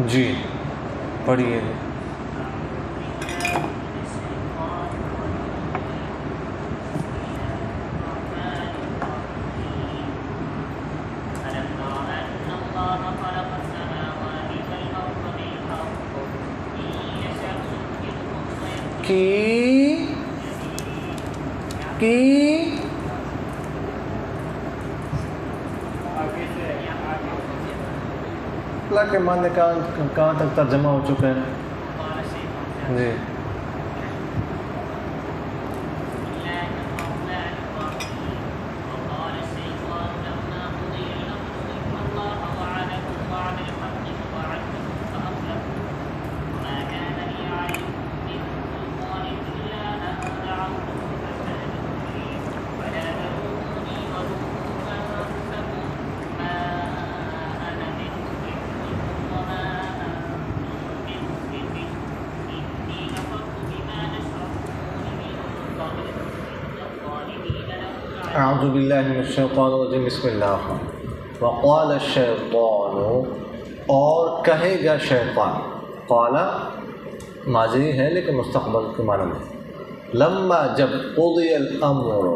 جی پڑھیے. اللہ کے معنی کہاں تک ترجمہ ہو چکا ہے؟ جی اعوذ باللہ من الشیطان الرجیم بسم اللہ الرحمن الرحیم. وقال الشیطان، اور کہے گا شیطان. قال ماضی ہے لیکن مستقبل کے معنی میں. لما جب قضی الامر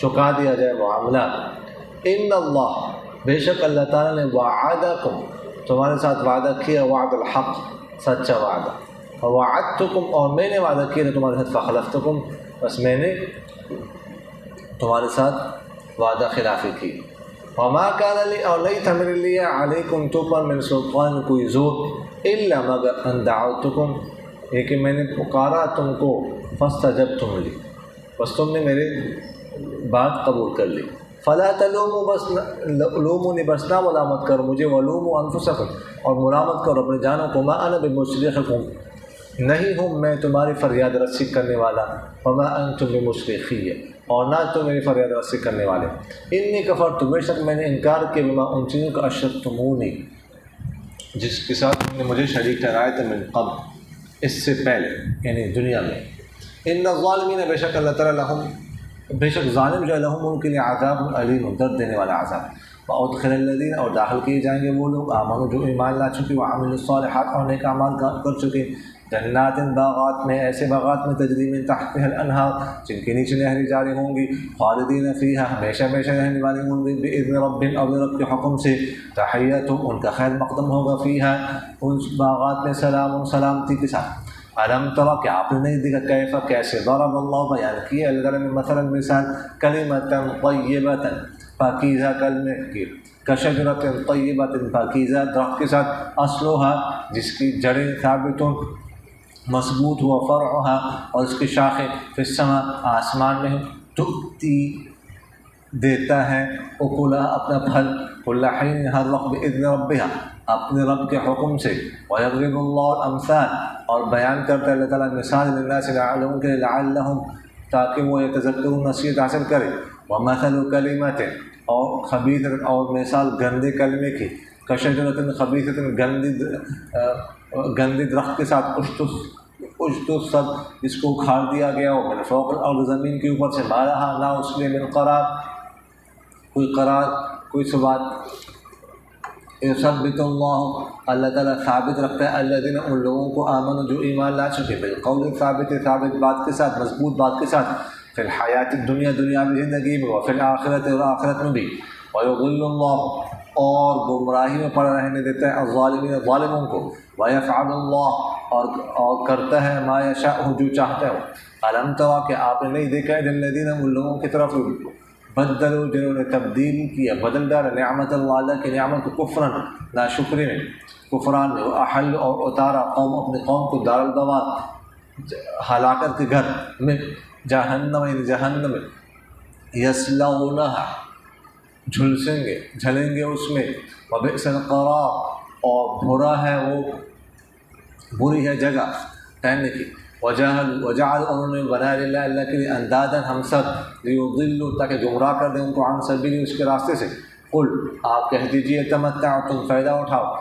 چکا دیا جائے معاملہ. ان اللہ بے شک اللہ تعالیٰ نے وعدکم تمہارے ساتھ وعدہ کیا، وعد الحق سچا وعدہ. ووعدتکم اور میں نے وعدہ کیا تمہارے ساتھ فخلفتکم بس میں نے تمہارے ساتھ وعدہ خلافی کی. وما کان لی اور نہیں تھا میرے لیے علیکم تو پر من سلطان کوئی زور الا مگر ان دعوتکم یہ کہ میں نے پکارا تم کو فاستجبتم لی بس تم نے میرے بات قبول کر لی. فلا تلوموا بس لومونی بس نہ ملامت کرو مجھے، ولوموا انفسکم اور ملامت کرو اپنے جانوں کو. ما انا بمصرخکم نہیں ہوں میں تمہاری فریاد رسی کرنے والا. وما انتم بمصرخی اور نہ تو میری فریاد رسی کرنے والے. انی کفرت بے شک میں نے انکار کیا بما ان چیزوں کا اشرکتمونی جس کے ساتھ تم نے مجھے شریک ٹھہرایا تھا من قبل اس سے پہلے یعنی دنیا میں. ان الظالمین بے شک اللہ تعالیٰ لہم بے شک ظالم جو لہم ان کے لیے عذاب علیم درد دینے والا عذاب. وادخل الذین اور داخل کیے جائیں گے وہ لوگ آمنوا جو ایمان لا چکے وعملوا الصالحات اور نیک اعمال کر چکے. جنات باغات میں ایسے باغات میں تجری من تحتها الانہار جن کے نیچے نہریں جاری ہوں گی. خالدین فیہا ہمیشہ ہمیشہ رہنے والے ہوں گے. باذن ربہم اور رب کے حکم سے. تحیتہم ان کا خیر مقدم ہوگا فیہا ان باغات میں سلام سلامتی کے ساتھ. علم ترى کہ آپ نے نہیں دیکھا کیف کیسے ضرب اللہ بیان کیا اللہ تعالیٰ نے مثلا مثال کلمۃ طیبۃ پاکیزہ کلمے کی کشجرۃ طیبۃ پاکیزہ درخت کے ساتھ اصلها جس کی جڑیں ثابتون مضبوط ہوا فرعها اور اس کی شاخیں فی السماء آسمان میں تؤتی دیتا ہے اکلها اپنا پھل کل حین ہر وقت باذن ربها اپنے رب کے حکم سے. ویضرب اللہ الامثال اور بیان کرتا ہے اللہ تعالیٰ مثال للناس لعلهم کہ لعلهم تاکہ وہ یتذکرون نصیحت حاصل کرے. ومثل کلمۃ اور خبیثۃ اور مثال گندے کلمے کی کشجرۃ خبیثۃ گندے درخت کے ساتھ اشتس سب جس کو اکھاڑ دیا گیا ہو من فوق الارض زمین کے اوپر سے ما لها نہ اس میں من قرار کوئی ثبات. یثبت اللہ تعالیٰ ثابت رکھتا ہے الذین ان لوگوں کو آمنوا جو ایمان لا چکے بالقول ثابت بات کے ساتھ مضبوط بات کے ساتھ فی الحیات الدنیا دنیاوی زندگی میں وفی الآخرت اور آخرت میں بھی. ویضل اللہ اور گمراہی میں پڑا رہنے دیتا ہے الظالمین ظالموں کو. ویفعل اللہ اور کرتا ہے ما یشاء جو چاہتا ہے. الم تری کہ آپ نے نہیں دیکھا ہے الذین ان لوگوں کی طرف بدلوا جنہوں نے تبدیل کیا بدل ڈالا نعمت اللہ کی نعمت کو کفرن ناشکری میں کفران میں. احل اور اتارا قوم اپنے قوم کو دار البوار ہلاکت کے گھر میں جہنم یعنی جہنم میں یصلونہا جھلیں گے اس میں. وبئس القرار اور برا ہے وہ بری ہے جگہ ٹھہرنے کی. وجعل انہوں نے بنایا للہ اللہ کے لیے اندادن ہم سب لیضلوا تاکہ گمراہ کر دیں ان کو عن سبیل اس کے راستے سے. قل آپ کہہ دیجئے تمتع تم فائدہ اٹھاؤ.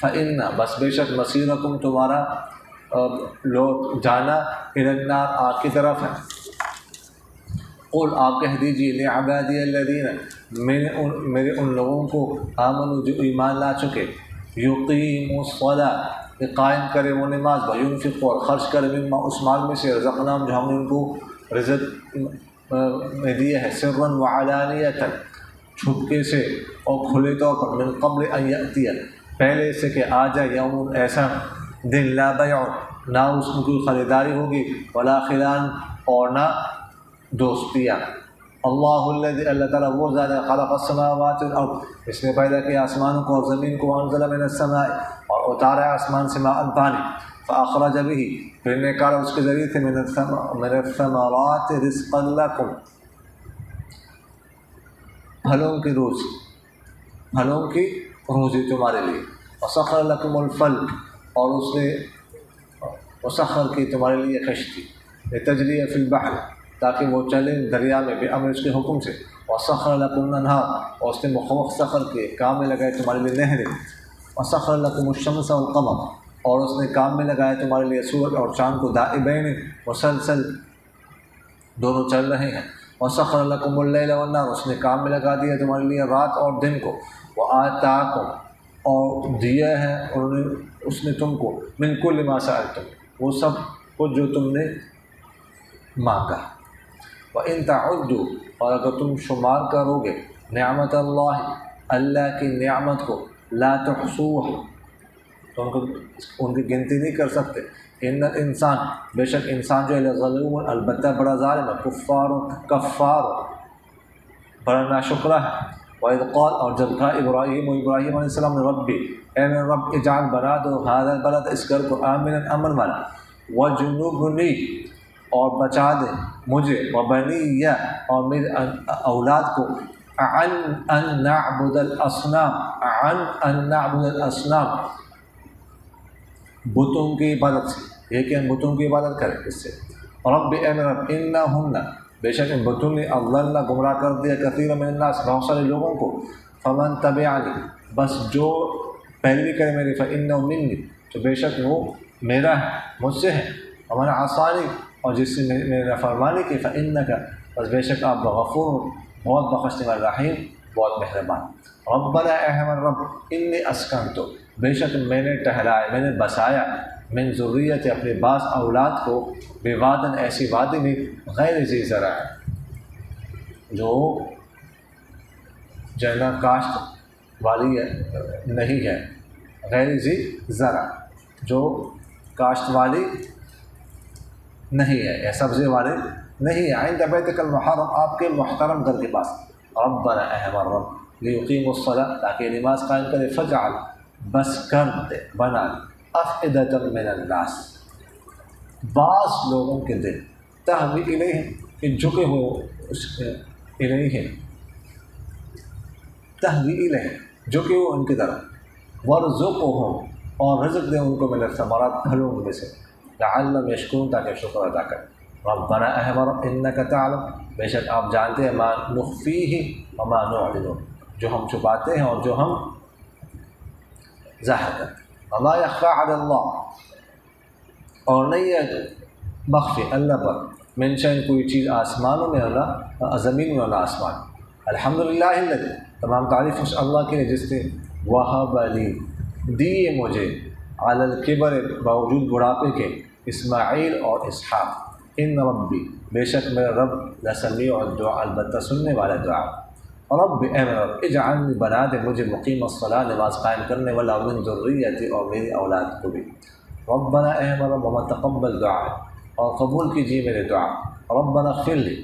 فإن بس بے شک مصیرکم تمہارا لوٹ جانا الی النار آگ کی طرف ہے. قل آپ کہہ دیجئے لعبادی الذین میرے ان لوگوں کو آمنوا جو ایمان لا چکے یقیم الصلاۃ کہ قائم کرے وہ نماز، وینفق اور خرچ کرے مما اس مال میں سے رزقناہم جو ہم نے ان کو رزق میں دیا ہے، سرا وعلانیۃ چھپکے سے اور کھلے طور پر، من قبل ان یأتی پہلے سے کہ آ جائے، یوم ایسا دن لا بیع نہ اس میں کوئی خریداری ہوگی، ولا خلال اور نہ دوستیاں۔ اللہ الذی اللہ تعالیٰ وہ ذات ہے خلق السماوات والارض اس نے پیدا کیا آسمانوں کو اور زمین کو، وانزل من السماء اور اتارا آسمان سے ماء پانی، فاخرج به پھر نکالا اس کے ذریعے سے من الثمرات رزقا لکم پھلوں کی روزی، پھلوں کی روزی تمہارے لیے، وسخر لکم الفلک اور اس نے وسخر کی تمہارے لیے کشتی، لتجری فی البحر تاکہ وہ چلیں دریا میں بامر اس کے حکم سے، وسخر لکم الانہار اور اس نے سخر کیے کام میں لگائے تمہارے لیے نہریں، وسخر لکم الشمس والقمر اور اس نے کام میں لگایا تمہارے لیے سورج اور چاند کو، دائبین مسلسل دونوں چل رہے ہیں، وسخر لکم اللیل والنہار اس نے کام میں لگا دیا تمہارے لیے رات اور دن کو، وآتاکم اور دیا ہے اس نے تم کو من کل ما سألتم وہ سب کچھ جو تم نے مانگا، وَإِن تَعُدُّوا اور اگر تم شمار کرو گے نعمت اللہ کی نعمت کو، لا تحصوها تو ان کی گنتی نہیں کر سکتے، ان الانسان بے شک انسان جو ہے ظلوم البتہ بڑا ظالم ہے، کفار بڑا ناشکرہ ہے، وَإِذْ قَالَ اور جب کہا ابراہیم علیہ السلام نے ربی اے میرے رب اجعل بنا دو هذا البلد اس گھر کو آمنا امن والا، وجنوبنی اور بچا دے مجھے، وبنی اور میرے اولاد کو، ان نعبد الاصنام بتوں کی عبادت سے، یہ کہ ہم بتوں کی عبادت کریں اس سے، رب اے میرے رب انہن بے شک ان بتوں نے اضللن گمراہ کر دیا کثیر من الناس بہت سارے لوگوں کو، فمن تبعنی بس جو پیروی کرے میری، فانہ منی تو بے شک وہ میرا ہے مجھ سے ہے، ومن عصانی اور جس نے میری نافرمانی کی، فانک بس بے شک آپ غفور بہت بخشنے والا، رحیم بہت مہربان۔ ربنا اے ہمارے رب انی اسکنت بے شک میں نے ٹہرایا میں نے بسایا، من ذریت اپنے بعض اولاد کو، بوادن ایسی وادی میں، غیر ذی زرع جو جنہ کاشت والی نہیں ہے، غیر ذی زرع جو کاشت والی نہیں ہے یا سبزے والے نہیں ہے، عند بیتک المحرم آپ کے محترم گھر کے پاس، ربنا اے ہمارے رب لیقیم الصلاۃ تاکہ نماز قائم کرے، فجعل بس کر دے بنا افئدۃ من الناس بعض لوگوں کے دل، تہوی الیہ کہ جھکے ہوئے اس الیہ تہوی الیہ جھکے ہوئے ان کی طرف، ورزقہم اور رزق دے ان کو من الثمرات پھلوں میں سے، لعلہم یشکرون تاکہ شکر ادا کریں۔ ربنا اے ہمارے رب انک تعلم بے شک آپ جانتے ہیں، ما نخفیہ وما نعلن جو ہم چھپاتے ہیں اور جو ہم ظاہر کرتے ہیں، وما یخفی علی اللہ اور نہیں ہے مخفی اللہ پر، من شیء کوئی چیز آسمانوں میں اللہ زمین میں اللہ آسمان، الحمدللہ الذی تمام تعریف اس اللہ کے لیے جس نے وہب لی دیے مجھے، علی الکبر باوجود بڑھاپے کے، اسماعیل اور اسحاق، ان ربی بے شک میرا رب لسمیع الدعاء البتہ سننے والا دعا، رب اے میرا رب اجعلنی بنا دے مجھے مقیم الصلاۃ نماز قائم کرنے والا، من ذریتی اور میری اولاد کو بھی، ربنا اے ہمارا رب وما تقبل دعا اور قبول کیجیے میرے دعا، ربنا اغفر لی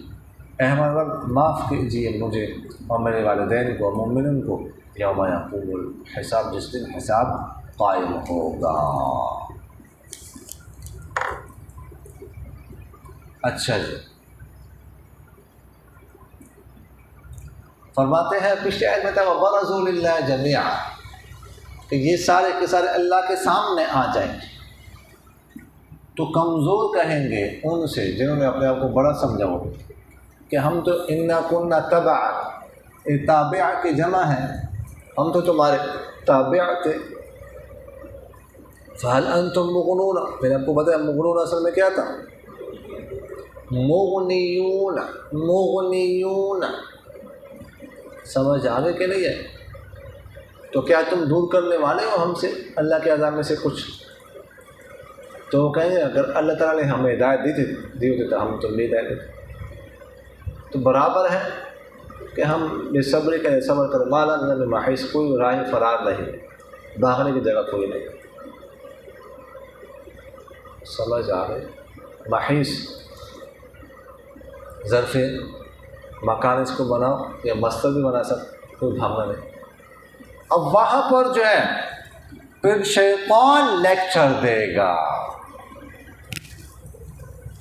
اے ہمارا رب معاف کیجیے مجھے اور میرے والدین کو، مومنین کو، یوم یقوم الحساب جس دن حساب قائم ہوگا۔ اچھا جی، فرماتے ہیں پچھلے آیت میں تھا وَبَرَزُوا لِلَّهِ جَمِيعًا کہ یہ سارے کے سارے اللہ کے سامنے آ جائیں گے، تو کمزور کہیں گے ان سے جنہوں نے اپنے آپ کو بڑا سمجھا ہو کہ ہم تو اِنَّا كُنَّا تَبَعًا، تابع کی جمع ہے، ہم تو تمہارے تابع تھے، فَهَلْ أَنْتُمْ مُغْنُونَ میں نے آپ کو بتایا مغنون اصل میں کیا تھا، مغنیون، مغنیون سمجھ آگے کہ نہیں ہے، تو کیا تم دور کرنے والے ہو ہم سے اللہ کے عذاب میں سے کچھ؟ تو وہ کہیں گے اگر اللہ تعالیٰ نے ہمیں ہدایت دی ہوتی تو ہم تم بھی ہدایت دیتے. تو برابر ہے کہ ہم بے صبری کریں، صبر کریں. مالا میں محیث، کوئی راہ فرار نہیں، بھاگنے کی جگہ کوئی نہیں. سمجھ آ گئی؟ محیث ظرف مکان اس کو بناؤ یا مصدر بھی بنا سکتے، کوئی بھاگنا نہیں. اب وہاں پر جو ہے پھر شیطان لیکچر دے گا،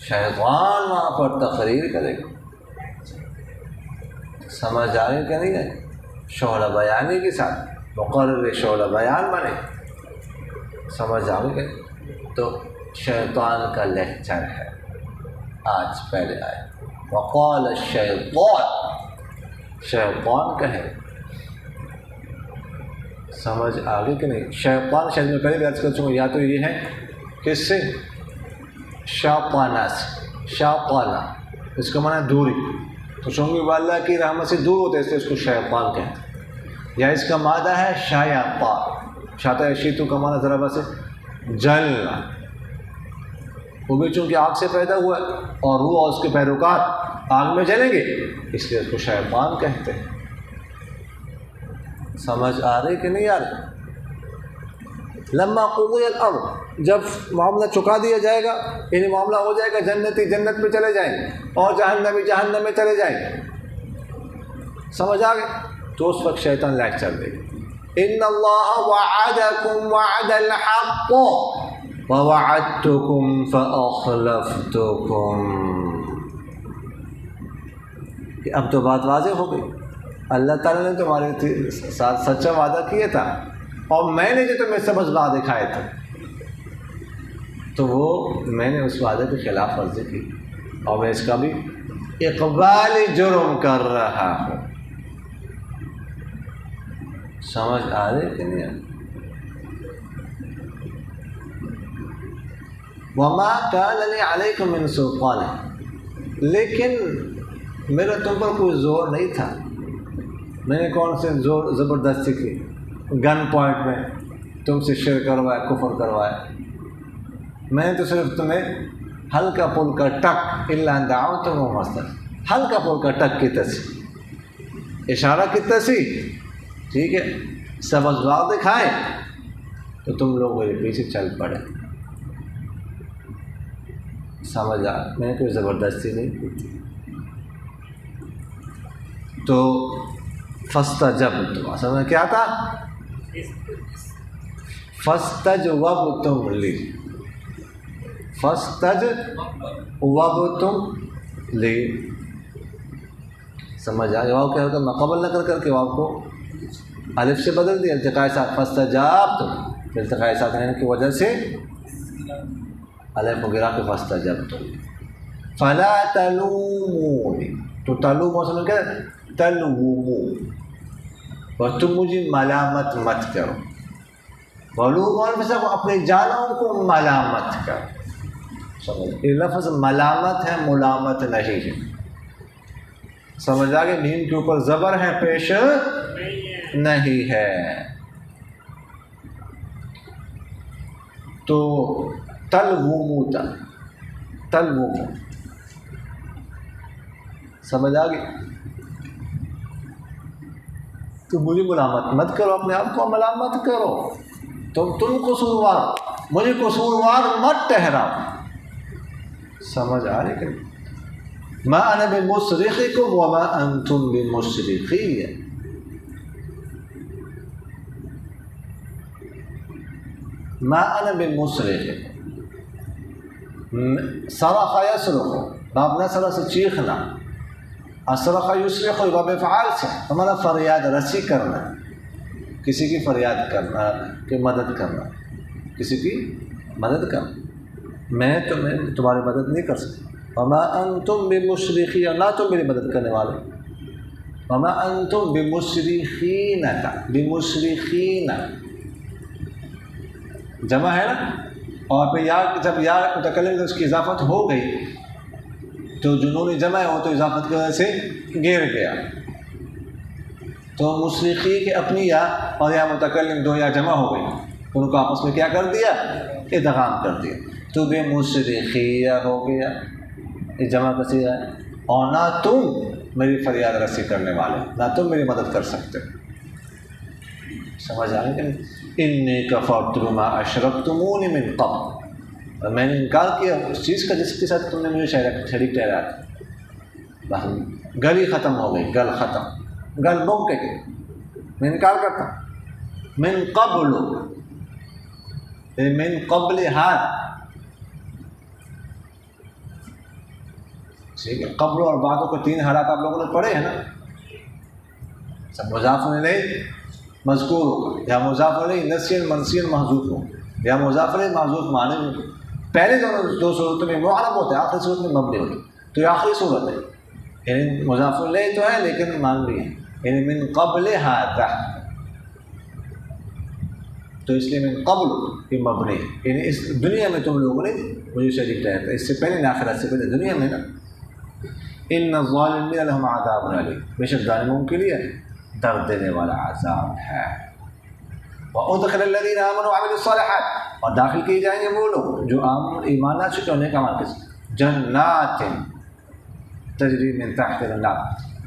شیطان وہاں پر تقریر کرے گا. سمجھ آ رہی کہ نہیں ہے؟ شعلہ بیانی کے ساتھ مقرر شعلہ بیان بنے. سمجھ آ رہی کہ تو شیطان کا لیکچر ہے آج. پہلے آئے وقال الشیطان، شیطان کہے. سمجھ آگے کہ نہیں؟ شیطان شاید میں پہلے بھی عرض کر چکا، یا تو یہ ہے کس سے؟ شیطانہ سے. شیطانہ اس کا معنی دوری، تو چونکہ وہ اللہ کی رحمت سے دور ہوتے ہیں اس لیے اس کو شیطان کہتے ہیں. یا اس کا مادہ ہے شیطان، شاطہ شیتو کا معنی ذرا بس جلنا، وہ بھی چونکہ آگ سے پیدا ہوا ہے اور روح اور اس کے پیروکار آگ میں جلیں گے، اس لیے اس کو شیطان کہتے ہیں. سمجھ آ رہی کہ نہیں آ رہی؟ لما قضی الامر، جب معاملہ چکا دیا جائے گا، یعنی معاملہ ہو جائے گا، جنتی جنت میں چلے جائیں گے اور جہنمی جہنم میں چلے جائیں گے. سمجھ آ گئے؟ تو اس وقت شیطان لیکچر دے گا. ان اللہ وعدکم وعد الحق ووعدتکم فاخلفتکم. کہ اب تو بات واضح ہو گئی، اللہ تعالیٰ نے تمہارے ساتھ سچا وعدہ کیا تھا اور میں نے جو تمہیں سب اسباب دکھائے تھے، تو وہ میں نے اس وعدے کی خلاف ورزی کی اور میں اس کا بھی اقبال جرم کر رہا ہوں. سمجھ آ رہی کہ نہیں آ رہی؟ وما كان لي عليكم من سلطان، لیکن میرا تم پر کوئی زور نہیں تھا. میں نے کون سے زور زبردستی کی، گن پوائنٹ میں تم سے شرک کروائے، کفر کروائے. میں نے تو صرف تمہیں ہلکا پھلکا ٹک، الا ان دعوتم مستر، ہلکا پھلکا ٹک کی تصحیح، اشارہ کی تصحیح، ٹھیک ہے، سب اسباب دکھائے تو تم لوگ میرے پیچھے چل پڑے. سمجھ آ؟ میں نے کوئی زبردستی نہیں کی. تو فاستجبتم، اصل میں کیا تھا؟ فاستجوبتم لی، فاستجوبتم لی. سمجھ آ گیا؟ واو کیا ہوتا ہے؟ مقابل نہ کر کے واو کو الف سے بدل دیا، التقاء ساکن. فاستجابتم، التقاء ساکنین کی وجہ سے الف کو گرا کے فاستجبتم. فلا تلومونی، تو تلوم اصل میں کیا ہے؟ تلومو، اور تم مجھے ملامت مت کرو. ولوموا انفسکم، اپنے جانوں کو ملامت کرو. سمجھ؟ یہ لفظ ملامت ہے، ملامت نہیں ہے. سمجھ آ گئے؟ میم کے اوپر زبر ہے، پیش نہیں ہے. تو تلومو، تلومو، سمجھ آ گئی؟ تو مجھے ملامت مت کرو، اپنے آپ کو ملامت کرو. تم قصوروار، مجھے قصوروار مت ٹھہراؤ. سمجھ آ رہی کہ ما انا بمصرخکم وما انتم بمصرخی. ما انا بمصرخکم، صرخ یصرخ، باب نصر سے چیخنا، اصرخ یصرخ باب افعال سے ہمارا فریاد رسی کرنا، کسی کی فریاد کرنا، کہ مدد کرنا، کسی کی مدد کرنا. میں تمہاری مدد نہیں کر سکتا. وما انتم بمصرخی، اور نہ تم میری مدد کرنے والے. وما انتم بمصرخین، بمصرخین جمع ہے نا، اور پھر یا جب یا متکلم تو اس کی اضافت ہو گئی تو جنون جمع ہو تو اضافت کی وجہ سے گر گیا. تو مصرخی کہ اپنی یا اور یا متکلم دو یا جمع ہو گئی، ان کو آپس میں کیا کر دیا؟ ادغام کر دیا، تو بے مصرخیہ ہو گیا، یہ جمع کسی ہے، اور نہ تم میری فریاد رسی کرنے والے، نہ تم میری مدد کر سکتے. سمجھ آئے کہ نہیں؟ انی کفرت بما اشرکتمونی من قبل، میں نے انکار کیا اس چیز کا جس کے ساتھ تم نے مجھے شریک ٹھہرایا تھا. بس گل ہی ختم ہو گئی، گل ختم، گل بک کے میں انکار کرتا ہوں. من قبل، من قبل ہاتھ، ٹھیک ہے. قبل اور بعدوں کو تین حالات آپ لوگوں نے پڑھے ہیں نا. سب مضاف الیہ مذکور ہو یا مضاف الیہ نسین منسین محذوف ہو یا مضاف الیہ محذوف معنی میں. پہلے دو صورتوں میں معرب ہوتے ہیں، آخری صورت میں مبنی ہوتے ہیں. تو یہ آخری صورت ہے، یعنی مضاف الیہ تو ہے لیکن مان بھی ہے، یعنی من قبل ہذا، تو اس لیے من قبل یہ مبنی ہے، یعنی اس دنیا میں تم لوگوں نے مجھے شریک ٹھہرایا تھا، اس سے پہلے آخرت سے پہلے دنیا میں نا. ان الظالمین لهم عذاب علیم، بے شک ظالموں کے لیے درد دینے والا عذاب ہے. وادخل الذین آمنوا وعملوا الصالحات، اور داخل کیے جائیں گے وہ لوگ جو ایمان لا چکے انہیں کا مارکز جنات تجری من تحت الانہار.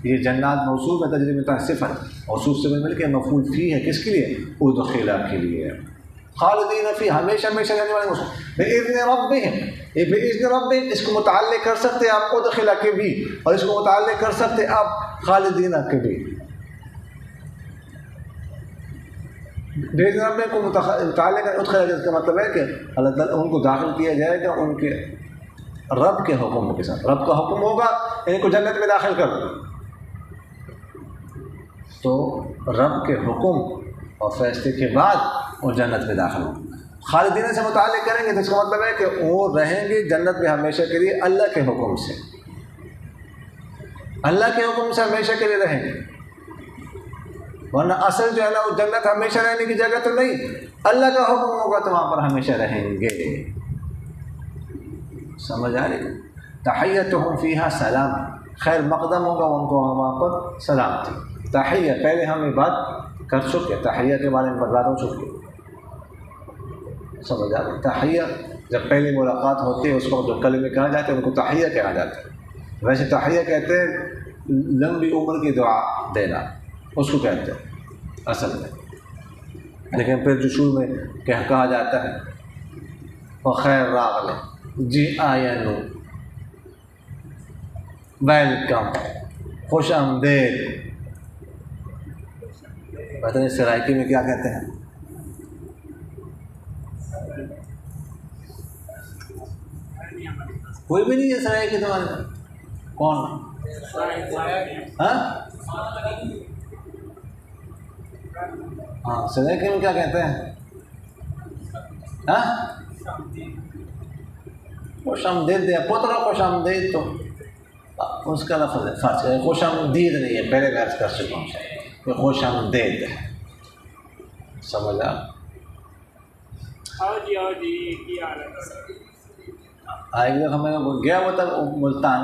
یہ جنات موصوف ہے، تجری من تحت صفت، موصوف سے مل کے مفعول فی ہے، کس کے لیے؟ ادخلا کے لیے. خالدین فی، ہمیشہ ہمیشہ رہنے والے موصوف. باذن ربہم، یہ باذن ربہم اس کو متعلق کر سکتے آپ ادخلا کے بھی، اور اس کو متعلق کر سکتے آپ خالدین کے بھی. باذن ربہم کو متعلق ادخلا جس کا مطلب ہے کہ اللہ تعالیٰ ان کو داخل کیا جائے گا ان کے رب کے حکم کے ساتھ. رب کا حکم ہوگا ان کو جنت میں داخل کر دو، تو رب کے حکم اور فیصلے کے بعد وہ جنت میں داخل ہوں. خالدین سے متعلق کریں گے تو اس کا مطلب ہے کہ وہ رہیں گے جنت میں ہمیشہ کے لیے اللہ کے حکم سے، اللہ کے حکم سے ہمیشہ کے لیے رہیں گے. ورنہ اصل جو ہے نا وہ جنت ہمیشہ رہنے کی جگہ تو نہیں، اللہ کا حکم ہوگا تو وہاں پر ہمیشہ رہیں گے. سمجھ آ رہی ہے؟ تحیتہم فیہا سلام، خیر مقدم ہوگا ان کو وہاں پر سلام تھی. تحیہ پہلے ہم یہ بات کر چکے، تحیہ کے بارے میں بات ہو چکی. سمجھ آ رہی؟ تحیہ جب پہلی ملاقات ہوتی ہے اس وقت جو کلمے کہا جاتا ہے ان کو تحیہ کہا جاتا ہے. ویسے تحیہ کہتے ہیں لمبی عمر کی دعا دینا، اس کو کہتے ہیں اصل میں. لیکن پھر جو شروع میں کہا جاتا ہے وخیر راغلے، جی آئینو، ویلکم، خوش آمدید. پتہ نہیں سرائکی میں کیا کہتے ہیں؟ کوئی بھی نہیں ہے سرائکی تمہارے میں؟ کون؟ ہاں سرائکی میں کیا کہتے ہیں؟ خوش آمدید ہے، پترا خوش آمدید تو اس کا لفظ ہے فرض ہے. خوش آمدید نہیں ہے، پہلے میں عرض کر چکا ہوں کہ خوش آمدید ہے. سمجھا؟ ایک دفعہ ہمیں گیا وہ تھا ملتان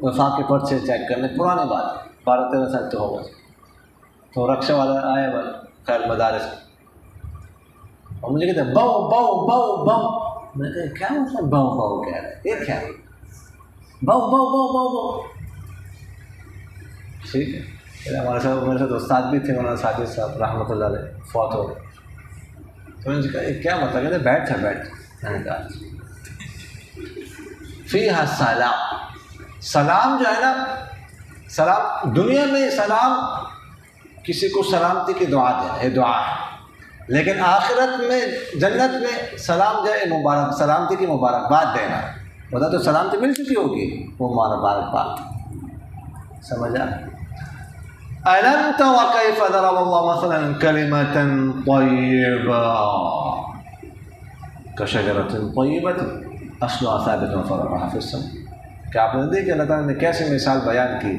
وفاق کے پرچے چیک کرنے، پرانی بات 12-13 سال تو ہوگا. تو رکشہ والا آیا خیر مدارس، اور مجھے کہتے ہیں باؤ باؤ باؤ باؤ. میں نے کہا کیا مطلب باؤ باؤ کہہ رہے ہیں؟ یہ کیا ہے باؤ باؤ باؤ باؤ باؤ؟ ٹھیک ہے. ہمارے ساتھ میرے ساتھ استاد بھی تھے، مولانا ساجد صاحب رحمۃ اللہ علیہ، فوت ہو گئے. تو میں نے کہا یہ کیا مطلب؟ کہتے بیٹھ. میں نے کہا فیہا سلام. سلام جو ہے نا، سلام دنیا میں سلام کسی کو سلامتی کی دعا دینا، یہ دعا ہے. لیکن آخرت میں جنت میں سلام جو ہے مبارک، سلامتی کی مبارکباد دینا. بتا تو سلامتی مل چکی ہوگی، وہ مبارکباد. سمجھا؟ أَلَمْ تَرَ كَيْفَ ضَرَبَ اللَّهُ مَثَلًا كَلِمَةً طَيِّبَةً كَشَجَرَةٍ طَيِّبَةٍ أَصْلُهَا ثَابِتٌ وَفَرْعُهَا فِي السَّمَاءِ. کہ آپ نے دیکھا اللہ تعالیٰ نے کیسے مثال بیان کی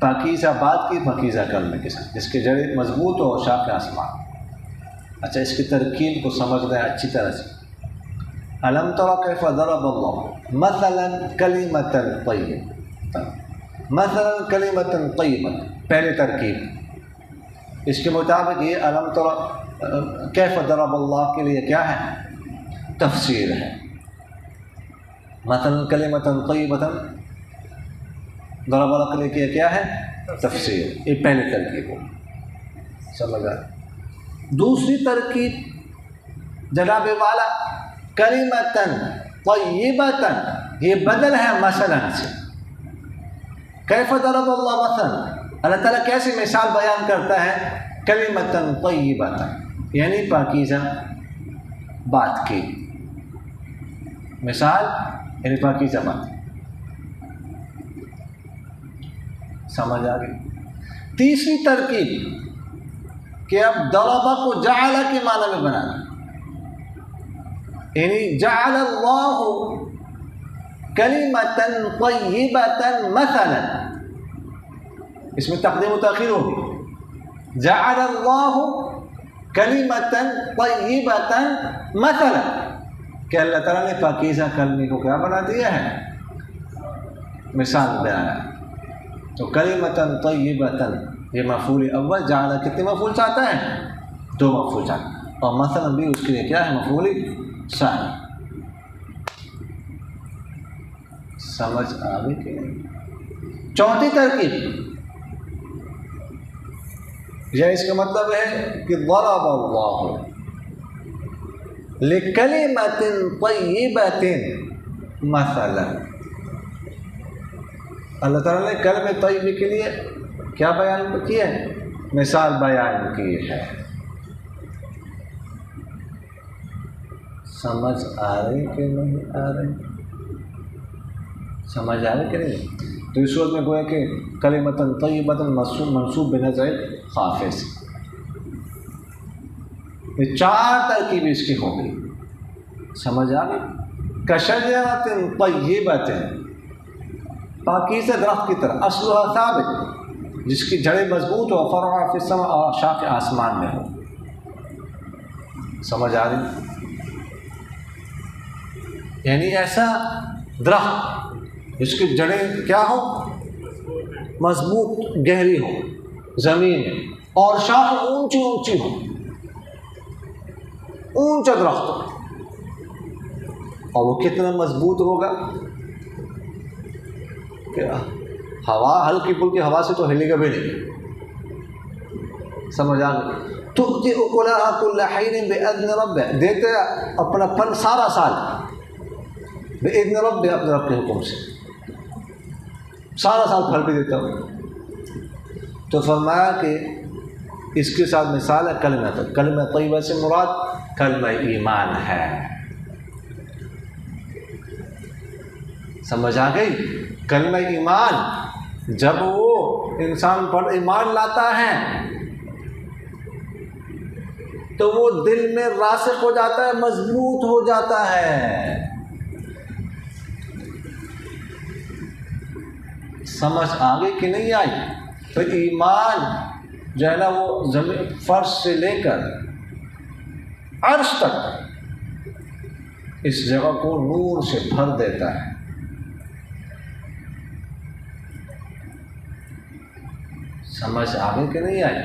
پاکیزہ بات کی پاکیزہ کلمے کے ساتھ، جس کی جڑیں مضبوط ہو اور شاخ آسمان. اچھا اس کی ترکیب کو سمجھنا ہے اچھی طرح سے. أَلَمْ تَرَ كَيْفَ ضَرَبَ اللَّهُ مَثَلًا كَلِمَةً طَيِّبَةً. مثلا کلمۃ طیبۃ پہلی ترکیب، اس کے مطابق یہ الم تر کیف ضرب اللہ کے لیے کیا ہے؟ تفسیر ہے۔ مثلا کلمۃ طیبۃ ضرب اللہ کے لیے کیا ہے؟ تفسیر، یہ پہلی ترکیب ہو، سمجھا۔ دوسری ترکیب جناب والا کلمۃ طیبۃ، یہ بدل ہے مثلا سے۔ کیف ضرب اللہ مثلا، اللہ تعالیٰ کیسی مثال بیان کرتا ہے؟ کلمۃ طیبۃ، یعنی پاکیزہ بات کی مثال، یعنی پاکیزہ بات، سمجھ آ گئی۔ تیسری ترکیب کہ اب ضربہ کو جعل کے معنی میں بنا دیں، یعنی جعل اللہ کلمۃ طیبۃ مثلا، اس میں تقدیم و تاخیر ہوگی۔ جعل اللہ کلمۃ طیبۃ مثلا، کہ اللہ تعالیٰ نے پاکیزہ کلمے کو کیا بنا دیا ہے؟ مثال بیان ہے۔ تو کلمۃ طیبۃ یہ مفعول اول، جعل کتنے مفعول چاہتا ہے؟ 2 مفعول چاہتا ہے، اور مثلا بھی اس کے لیے کیا ہے؟ مفعول ثانی۔ سمجھ آ گئی کہ نہیں؟ چوتھی ترکیب، یہ اس کا مطلب ہے کہ ضرب اللہ لکلمۃ طیبۃ مثلا، اللہ تعالیٰ نے کلمہ طیبہ کے لیے کیا بیان کی ہے؟ مثال بیان کی ہے۔ سمجھ آ رہی کہ نہیں آ رہی؟ سمجھ آ رہی کہ نہیں؟ تو اس صورت میں گویا کہ کلمۃ طیبۃ منصوب بنظر خافض، یہ 4 ترکیب اس کی ہو گئی، سمجھ آ گئی۔ کشجرۃ طیبۃ، پاکیزہ درخت کی طرح، اصلها ثابت، جس کی جڑیں مضبوط ہو، فرعها فی السماء، اور شاخ آسمان میں ہو، سمجھ آ رہی؟ یعنی ایسا درخت جس کی جڑیں کیا ہو؟ مضبوط گہری ہو زمین میں، اور شاخ اونچی اونچی ہو، اونچا درخت ہو، اور وہ کتنا مضبوط ہوگا کہ ہوا ہلکی پھلکی ہوا سے تو ہلے گا بھی نہیں، سمجھ آ گئی۔ تؤتی اکلها کل حین باذن ربہ، دیتے اپنا پھل سارا سال باذن ربہ، اپنے رب کے حکم سے، سارا سال پھل بھی دیتا ہوں۔ تو فرمایا کہ اس کے ساتھ مثال ہے کلمہ طیبہ سے مراد کلمہ ایمان ہے، سمجھ آ گئی؟ کلمہ ایمان جب وہ انسان پر ایمان لاتا ہے تو وہ دل میں راسخ ہو جاتا ہے، مضبوط ہو جاتا ہے، سمجھ آگے کہ نہیں آئی؟ تو ایمان جو ہے نا وہ زمین فرش سے لے کر عرش تک اس جگہ کو نور سے بھر دیتا ہے، سمجھ آگے کہ نہیں آئی؟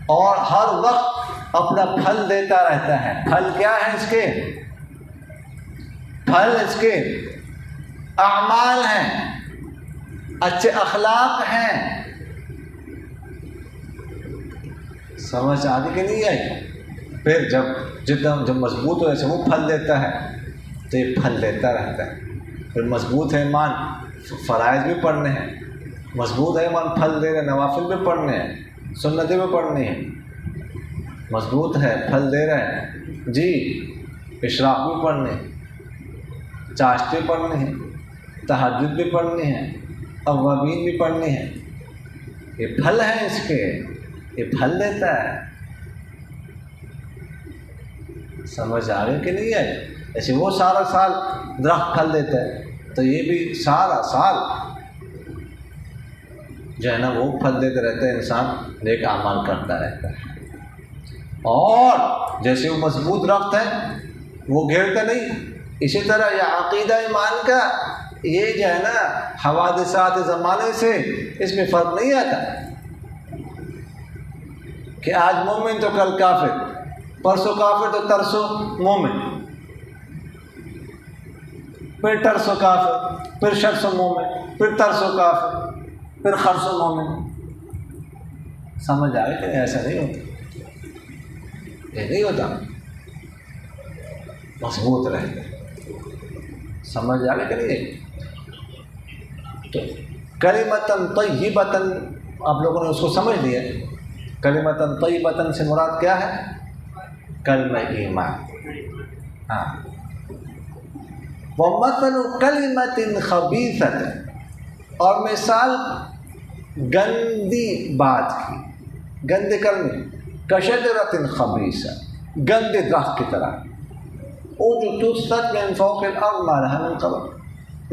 اور ہر وقت اپنا پھل دیتا رہتا ہے۔ پھل کیا ہے اس کے؟ پھل اس کے اعمال ہیں، اچھے اخلاق ہیں، سمجھ آگے کہ نہیں آئی؟ پھر جب مضبوط ہو جیسے وہ پھل دیتا ہے تو یہ پھل دیتا رہتا ہے۔ پھر مضبوط ہے ایمان، فرائض بھی پڑھنے ہیں، مضبوط ہے ایمان، پھل دے رہے، نوافل بھی پڑھنے ہیں، سنتیں بھی پڑھنی ہیں، مضبوط ہے پھل دے رہے ہیں جی، اشراق بھی پڑھنے ہیں، چاشتیں پڑھنے ہیں، تہجد بھی پڑھنے ہیں، اوابین بھی پڑھنے ہیں، یہ پھل ہیں اس کے، یہ پھل دیتا ہے، سمجھ آ رہی کہ نہیں ہے؟ ایسے وہ سارا سال درخت پھل دیتا ہے تو یہ بھی سارا سال جو ہے نا وہ پھل دیتے رہتا ہے، انسان نیک اعمال کرتا رہتا ہے۔ اور جیسے وہ مضبوط درخت ہے وہ گھیرتا نہیں، اسی طرح یہ عقیدہ ایمان کا یہ جو ہے نا حوادثات زمانے سے اس میں فرق نہیں آتا کہ آج مومن تو کل کافر، پرسوں کافر تو ترسوں مومن، پھر ترسوں کافر، پھر شرسوں مومن، پھر ترسوں کافر، پھر خرسوں مومن۔ سمجھ آئے کہ ایسا نہیں ہوتا، یہ نہیں ہوتا، مضبوط رہے۔ سمجھ آئے کہ نہیں؟ تو کلمۃً طیبۃً آپ لوگوں نے اس کو سمجھ لیا۔ کلمۃً طیبۃً سے مراد کیا ہے؟ کلمہ ایمان۔ ہاں، ومثل کلمۃ خبیثۃ، اور مثال گندی بات کی، گندے کلمے، کشجرۃ خبیثہ، گندے درخت کی طرح، اجتثت من فوق الارض ما لها من قرار،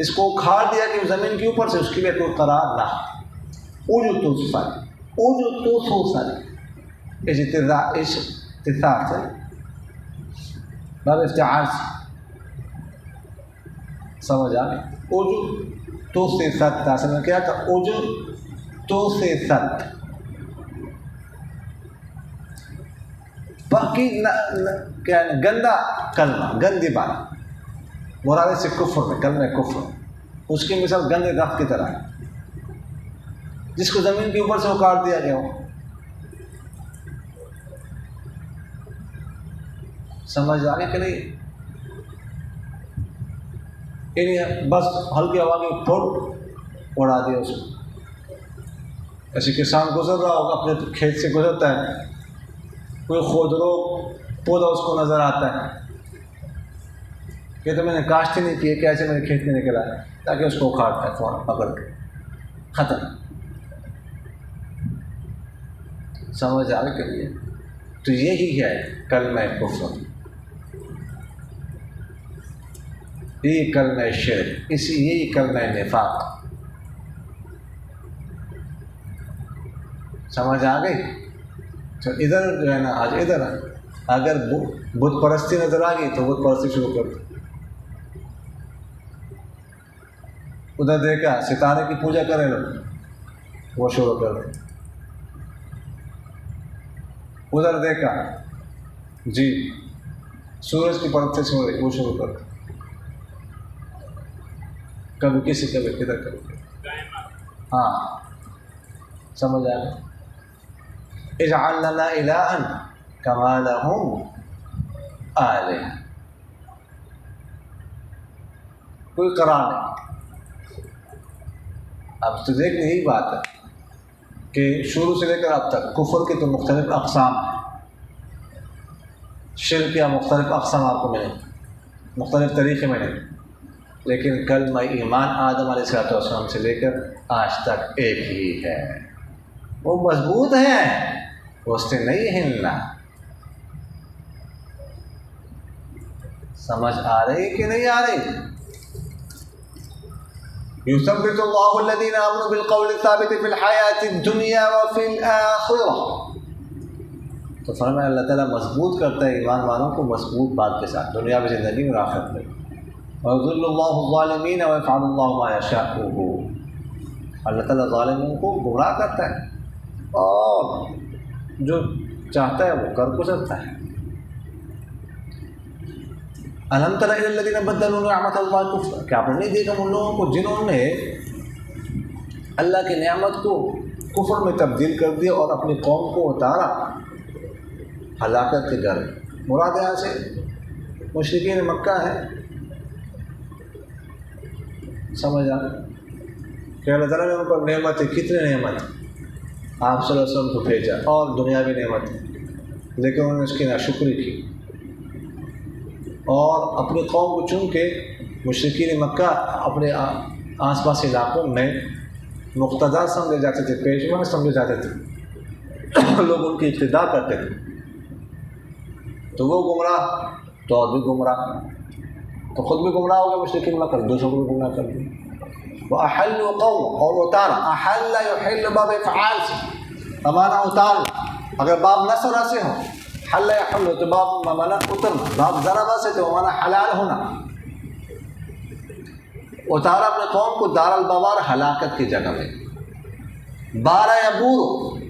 اس کو اکھاڑ دیا کہ زمین کے اوپر سے اس کے لیے کوئی قرار نہ۔ اجتثت، اجتثاث سے باب افتعال سے سمجھ آ گئی۔ اجتثت اصل میں کیا تھا؟ اجتثت، باقی کیا گندا کلمہ، گندی بات، مراد سے کفر میں، کلمہ کفر، اس کی مثال گندے درخت کی طرح ہے جس کو زمین کے اوپر سے اکاڑ دیا گیا ہو۔ سمجھ آ گئی کہ نہیں؟ یعنی بس ہلکی ہوا میں پھوٹ اڑا دیا اس کو۔ ایسے کسان گزر رہا ہوگا، اپنے کھیت سے گزرتا ہے، کوئی خودرو پودا اس کو نظر آتا ہے کہ تو میں نے کاشت ہی نہیں کی ہے، کیسے میرے کھیت میں نکلا ہے، تاکہ اس کو اکھاڑتا ہے فوراً پکڑ کے، ختم۔ سمجھ آ کے لیے تو یہی ہے کلمہ کفر، یہی کلمہ شرک، یہی کلمہ نفاق۔ سمجھ آ گئی؟ تو ادھر جو ہے نا آج ادھر اگر بت پرستی نظر آ گئی تو بت پرستی شروع کر دو، ادھر دیکھا ستارے کی پوجا کرے لوگ، وہ شروع کر دو، ادھر دیکھا جی سورج کی پرستی سے ہو رہی، وہ شروع کر دو، کبھی کسی کبھی کدھر کبھی۔ ہاں سمجھ آ گیا؟ اجعل لنا الہا کما لہم آلہہ، کوئی قرار نہیں۔ اب تو دیکھنے یہی بات ہے کہ شروع سے لے کر اب تک کفر کے تو مختلف اقسام ہیں، شرک یا مختلف اقسام آپ کو ملیں، مختلف طریقے ملیں، لیکن کلمہ ایمان آدم علیہ السلام سے لے کر آج تک ایک ہی ہے، وہ مضبوط ہے، اس سے نہیں ہلنا۔ سمجھ آ رہی کہ نہیں آ رہی؟ یثبت اللہ الذین آمنوا بالقول الثابت فی الحیاۃ الدنیا وفی الآخرہ، تو فرمایا اللہ تعالیٰ مضبوط کرتا ہے ایمان والوں کو مضبوط بات کے ساتھ، دنیا میں زندگی میں آخرت میں۔ وَيُضِلُّ اللَّهُ الظَّالِمِينَ وَيَفْعَلُ اللَّهُ مَا يَشَاءُ، اللہ تعالیٰ ظالموں کو گمراہ کرتا ہے اور جو چاہتا ہے وہ کر گزرتا ہے۔ أَلَمْ تَرَ إِلَى الَّذِينَ بَدَّلُوا نِعْمَتَ اللَّهِ كُفْرًا، کیا آپ نے نہیں دیکھا ان لوگوں کو جنہوں نے اللہ کی نعمت کو کفر میں تبدیل کر دیا اور اپنی قوم کو اتارا ہلاکت کے گھر۔ مراد یہاں سے مشرکین مکہ ہے۔ سمجھ آ کہ اللہ تعالیٰ نے ان پر نعمت ہے، کتنے نعمت آپ صلی اللہ علیہ وسلم کو بھیجا اور دنیاوی نعمت ہے، لیکن انہوں نے اس کی ناشکری کی اور اپنی قوم کو چن کے مشرکین مکہ اپنے آس پاس علاقوں میں مقتدیٰ سمجھے جاتے تھے، پیشوا سمجھے جاتے تھے، لوگ ان کی اقتداء کرتے تھے، تو وہ گمراہ تو اور بھی گمراہ، تو خود بھی گمراہ ہو گئے مشرکین مکہ، دوسروں کو بھی گمراہ کر دیا۔ وَأَحَلُّوا قَوْمًا، اور اتارا، احل یحل باب افعال سے امانہ اتار، اگر باب نصرہ سے ہو حل یحل تو باب مانا اترنا، باب ضربہ سے تو مانا حلال ہونا۔ اتارا اپنے قوم کو دار البوار ہلاکت کی جگہ میں. بارہ یبور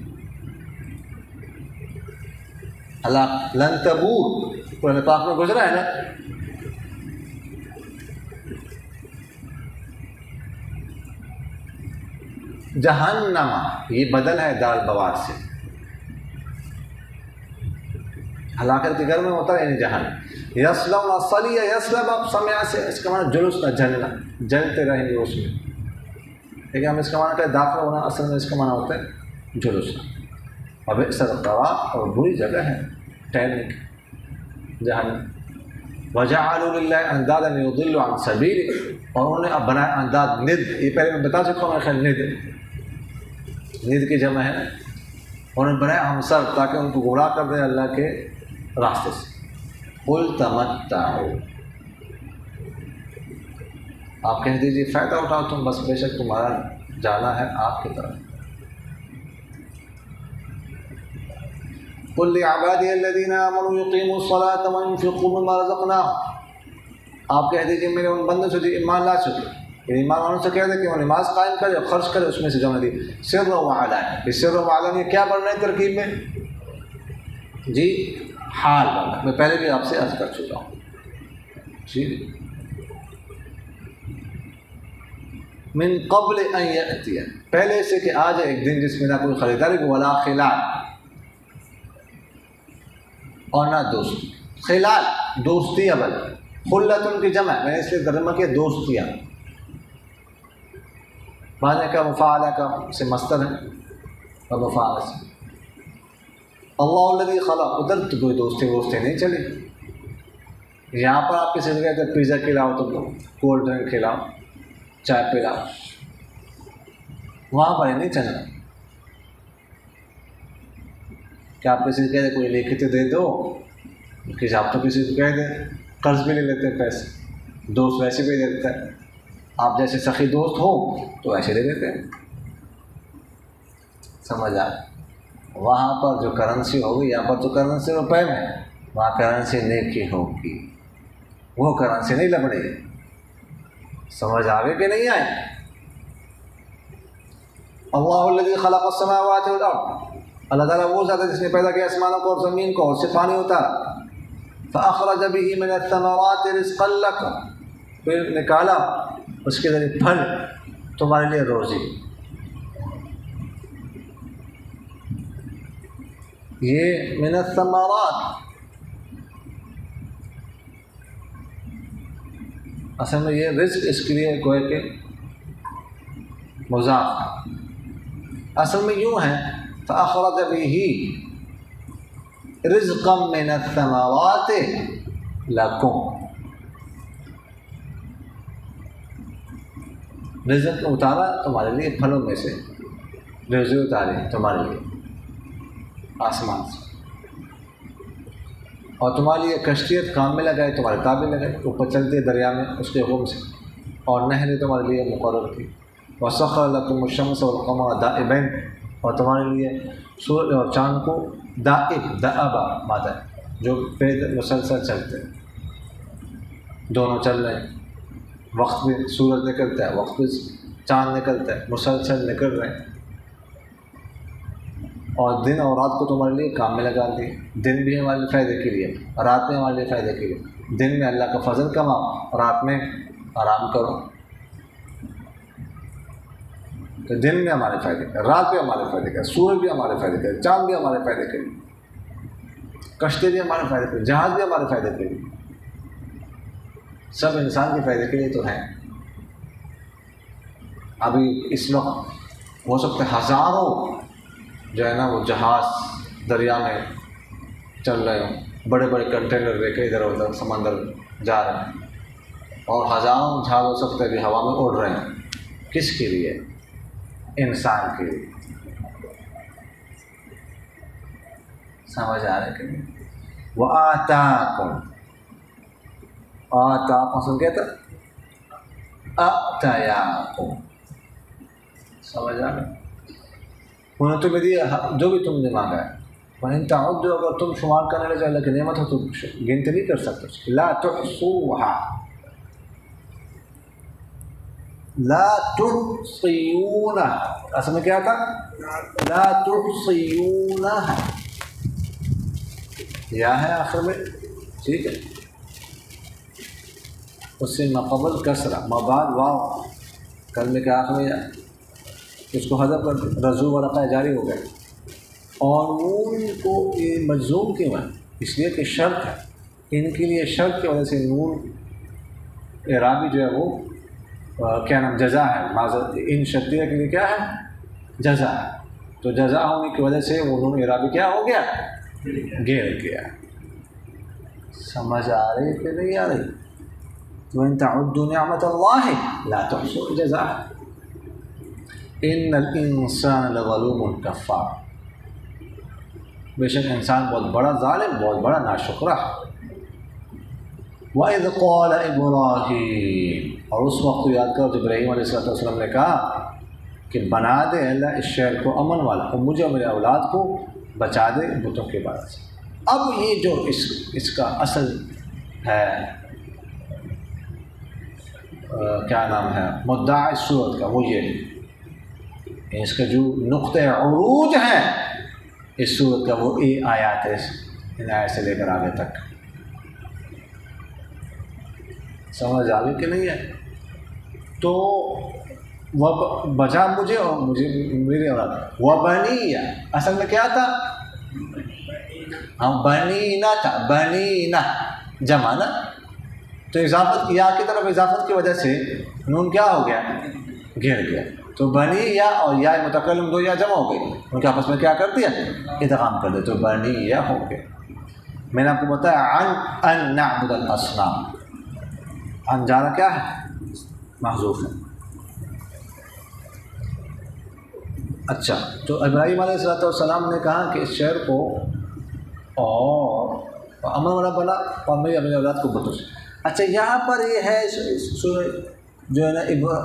ہلاک لن تبور قرآن پاک میں گزرا ہے نا. جہنم یہ بدل ہے دار البوار سے. ہلاکت کے گھر میں ہوتا ہے یعنی جہنم. یسلم اصلیہ یسلم اب سمیا سے اس کا معنی جلوس کا جلنا، جلتے رہیں گے اس میں. ٹھیک ہے، ہم اس کا معنی کہ داخل ہونا، اصل میں اس کا معنی ہوتا ہے جلوس. اب سرقوا اور بری جگہ ہے ٹہلنے کی جہنم. وجعلوا للہ اندادا لیضلوا عن سبیلہ، اور انہوں نے اب بنایا انداد ند. یہ پہلے میں بتا چکا ہوں میرے خیال ند کی جمع ہے. انہوں نے بنایا ہمسر تاکہ ان کو گمراہ کر دیں اللہ کے راستے سے. قل تمتعوا، آپ کہہ دیجیے فائدہ اٹھاؤ تم، بس بے شک تمہارا جانا ہے آپ کی طرف. قل لعبادی الذین آمنوا یقیموا الصلاة وینفقوا مما رزقناہم، آپ کہہ دیجیے میرے ان بندوں سے جو ایمان لا چکے، ایمان والوں سے کہہ دیں کہ وہ نماز قائم کرے اور خرچ کرے اس میں سے جو نے دی. سر و علانیہ، سر و علانیہ کیا بننا ہے ترکیب میں جی؟ حال بننا. میں پہلے بھی آپ سے عرض کر چکا ہوں جی. من قبل ان یأتی، پہلے سے کہ آ جائے ایک دن جس میں نہ کوئی خریداری ولا خلال، اور نہ دوست. خلال دوستی ابل، خلت ان کی جمع، میں نے اس لیے ترجمہ کیا دوستیاں. معنی کا مفاعلہ کا سے مصدر ہے اور مفاعلہ سے. اللہ الذی خلق، ادھر تو کوئی دوستی ووستی نہیں چلی. یہاں پر آپ کسی سے کہتے ہیں پیزا کھلاؤ تو کولڈ ڈرنک کھلاؤ، چائے پلاؤ، وہاں پر نہیں چلنا. کہ آپ کسی سے کہہ دیں کوئی لکھ کے دے دو، کہ آپ تو کسی سے کہہ دیں قرض بھی لے لیتے ہیں پیسے، دوست ویسے بھی دے دیتا ہے. آپ جیسے سخی دوست ہو تو ایسے دے دیتے ہیں. سمجھ آئے؟ وہاں پر جو کرنسی ہوگی، یہاں پر تو کرنسی روپے میں، وہاں کرنسی نیکی ہوگی، وہ کرنسی نہیں لبڑے. سمجھ آگے کہ نہیں آئے؟ اللہ الذی خلق السماوات والارض، اللہ تعالیٰ وہ ذات ہے جس نے پیدا کیا آسمانوں کو اور زمین کو اور سے پانی اتارا. فاخرج به من الثمرات رزقا لکم، پھر نکالا اس کے ذریعے پھل تمہارے لیے روزی. یہ من الثمرات اصل میں یہ رزق اس کے لیے گوئے کہ مضاف، اصل میں یوں ہے فاخرج به رزقا من الثمرات لکم، رزق اتارا تمہارے لیے پھلوں میں سے، روزی اتاری تمہارے لیے آسمان سے، اور تمہارے لیے کشتیت کام میں لگائے، تمہارے قابل لگائے، اوپر چلتی ہے دریا میں اس کے حکم سے، اور نہریں تمہارے لیے مقرر کی. وسخر لکم الشمس والقمر دائبین، اور تمہارے لیے سورج اور چاند کو دائب، دعبا مادہ جو مسلسل چلتے ہیں، دونوں چل رہے ہیں. وقت بھی سورج نکلتا ہے، وقت بھی چاند نکلتا ہے، مسلسل نکل رہے ہیں. اور دن اور رات کو تمہارے لیے کام میں لگا دیے. دن بھی ہمارے فائدے کے لیے، رات میں ہمارے لیے فائدے کے لیے. دن میں اللہ کا فضل کماؤ، رات میں آرام کرو. تو دن میں ہمارے فائدے کا، رات بھی ہمارے فائدے کا، سورج بھی ہمارے فائدے کا، چاند بھی ہمارے فائدے کے لیے، کشتی بھی ہمارے فائدے کے لیے، جہاز بھی ہمارے فائدے کے لیے. سب انسان کے فائدے کے لیے تو ہیں. ابھی اس وقت ہو سکتے ہزاروں جو ہے نا وہ جہاز دریا میں چل رہے ہوں، بڑے بڑے کنٹینر لے کے ادھر ادھر سمندر جا رہے ہیں، اور ہزاروں جہاز ہو سکتے ہیں کہ ہوا میں اڑ رہے ہیں. کس کے لیے؟ انسان کے لیے. سمجھ آ رہا ہے کہ نہیں؟ وَآتَاكُمْ، آتاکم سن کہتا آتیاکم، سمجھ آ رہا ہے؟ انہوں نے تمہیں دیا جو بھی تم نے مانگا ہے. وَإِن تَعُدُّوا، اگر تم شمار کرنے لگے اللہ کی نعمت ہو تو گنتی نہیں کر سکتے. لا تحصوها، لا تحصیونہ، اصل میں کیا تھا؟ لا تحصیونہ یا ہے آخر میں، ٹھیک ہے، اس سے مقبل کسرہ مباد واو کلمے کے آخر میں اس کو حذف کر رضو ورقہ جاری ہو گئے، اور نون کو یہ مجزوم کیوں ہے؟ اس لیے کہ شرط ہے، ان کے لیے شرط کی وجہ سے نون اعرابی جو ہے وہ کیا نام جزا ہے، معذرت ان شرطیہ کے لیے کیا ہے؟ جزا ہے، تو جزا ہونے کی وجہ سے وہ نون اعرابی کیا ہو گیا؟ گر گیا۔ سمجھ آ رہی کہ نہیں آ رہی؟ وَإِن تَعُدُّوا نِعْمَةَ اللَّهِ لَا تُحْصُوهَا، جزا ہے۔ ان الانسان لظلوم کفار، بے شک انسان بہت بڑا ظالم، بہت بڑا ناشکرہ۔ وَإِذْ قَالَ إِبْرَاهِيمُ، اور اس وقت یاد کرو جب ابراہیم علیہ السلام نے کہا کہ بنا دے اللہ اس شہر کو امن والا، اور مجھے اور میرے اولاد کو بچا دے بتوں کے بعد سے۔ اب یہ جو اس کا اصل ہے کیا نام ہے مدعا اس صورت کا، وہ یہ ہے، اس کا جو نقطۂ عروج ہے اس صورت کا وہ یہ آیات ہے، ان آیات سے لے کر آگے تک۔ سمجھ آ گئی کہ نہیں ہے؟ تو وہ بچا مجھے اور مجھے میرے اولاد، وہ بنیہ اصل میں کیا تھا؟ ہم بنینا تھا، بنینا جمع نا، تو اضافت یا کی طرف اضافت کی وجہ سے نون کیا ہو گیا؟ گر گیا، تو بنی یا اور یا متکلم دو یا جمع ہو گئی، ان کے آپس میں کیا کر دیا؟ ادغام کر دیا، تو بنی یا ہو گیا۔ میں نے آپ کو بتایا ان نعبد الاصنام، ان جانا کیا ہے؟ محذوف ہے۔ اچھا، تو ابراہیم علیہ السلام نے کہا کہ اس شہر کو اور امن والا بنا اور میری اپنی اولاد کو بتوں سے۔ اچھا، یہاں پر یہ ہے سورہ جو ہے نا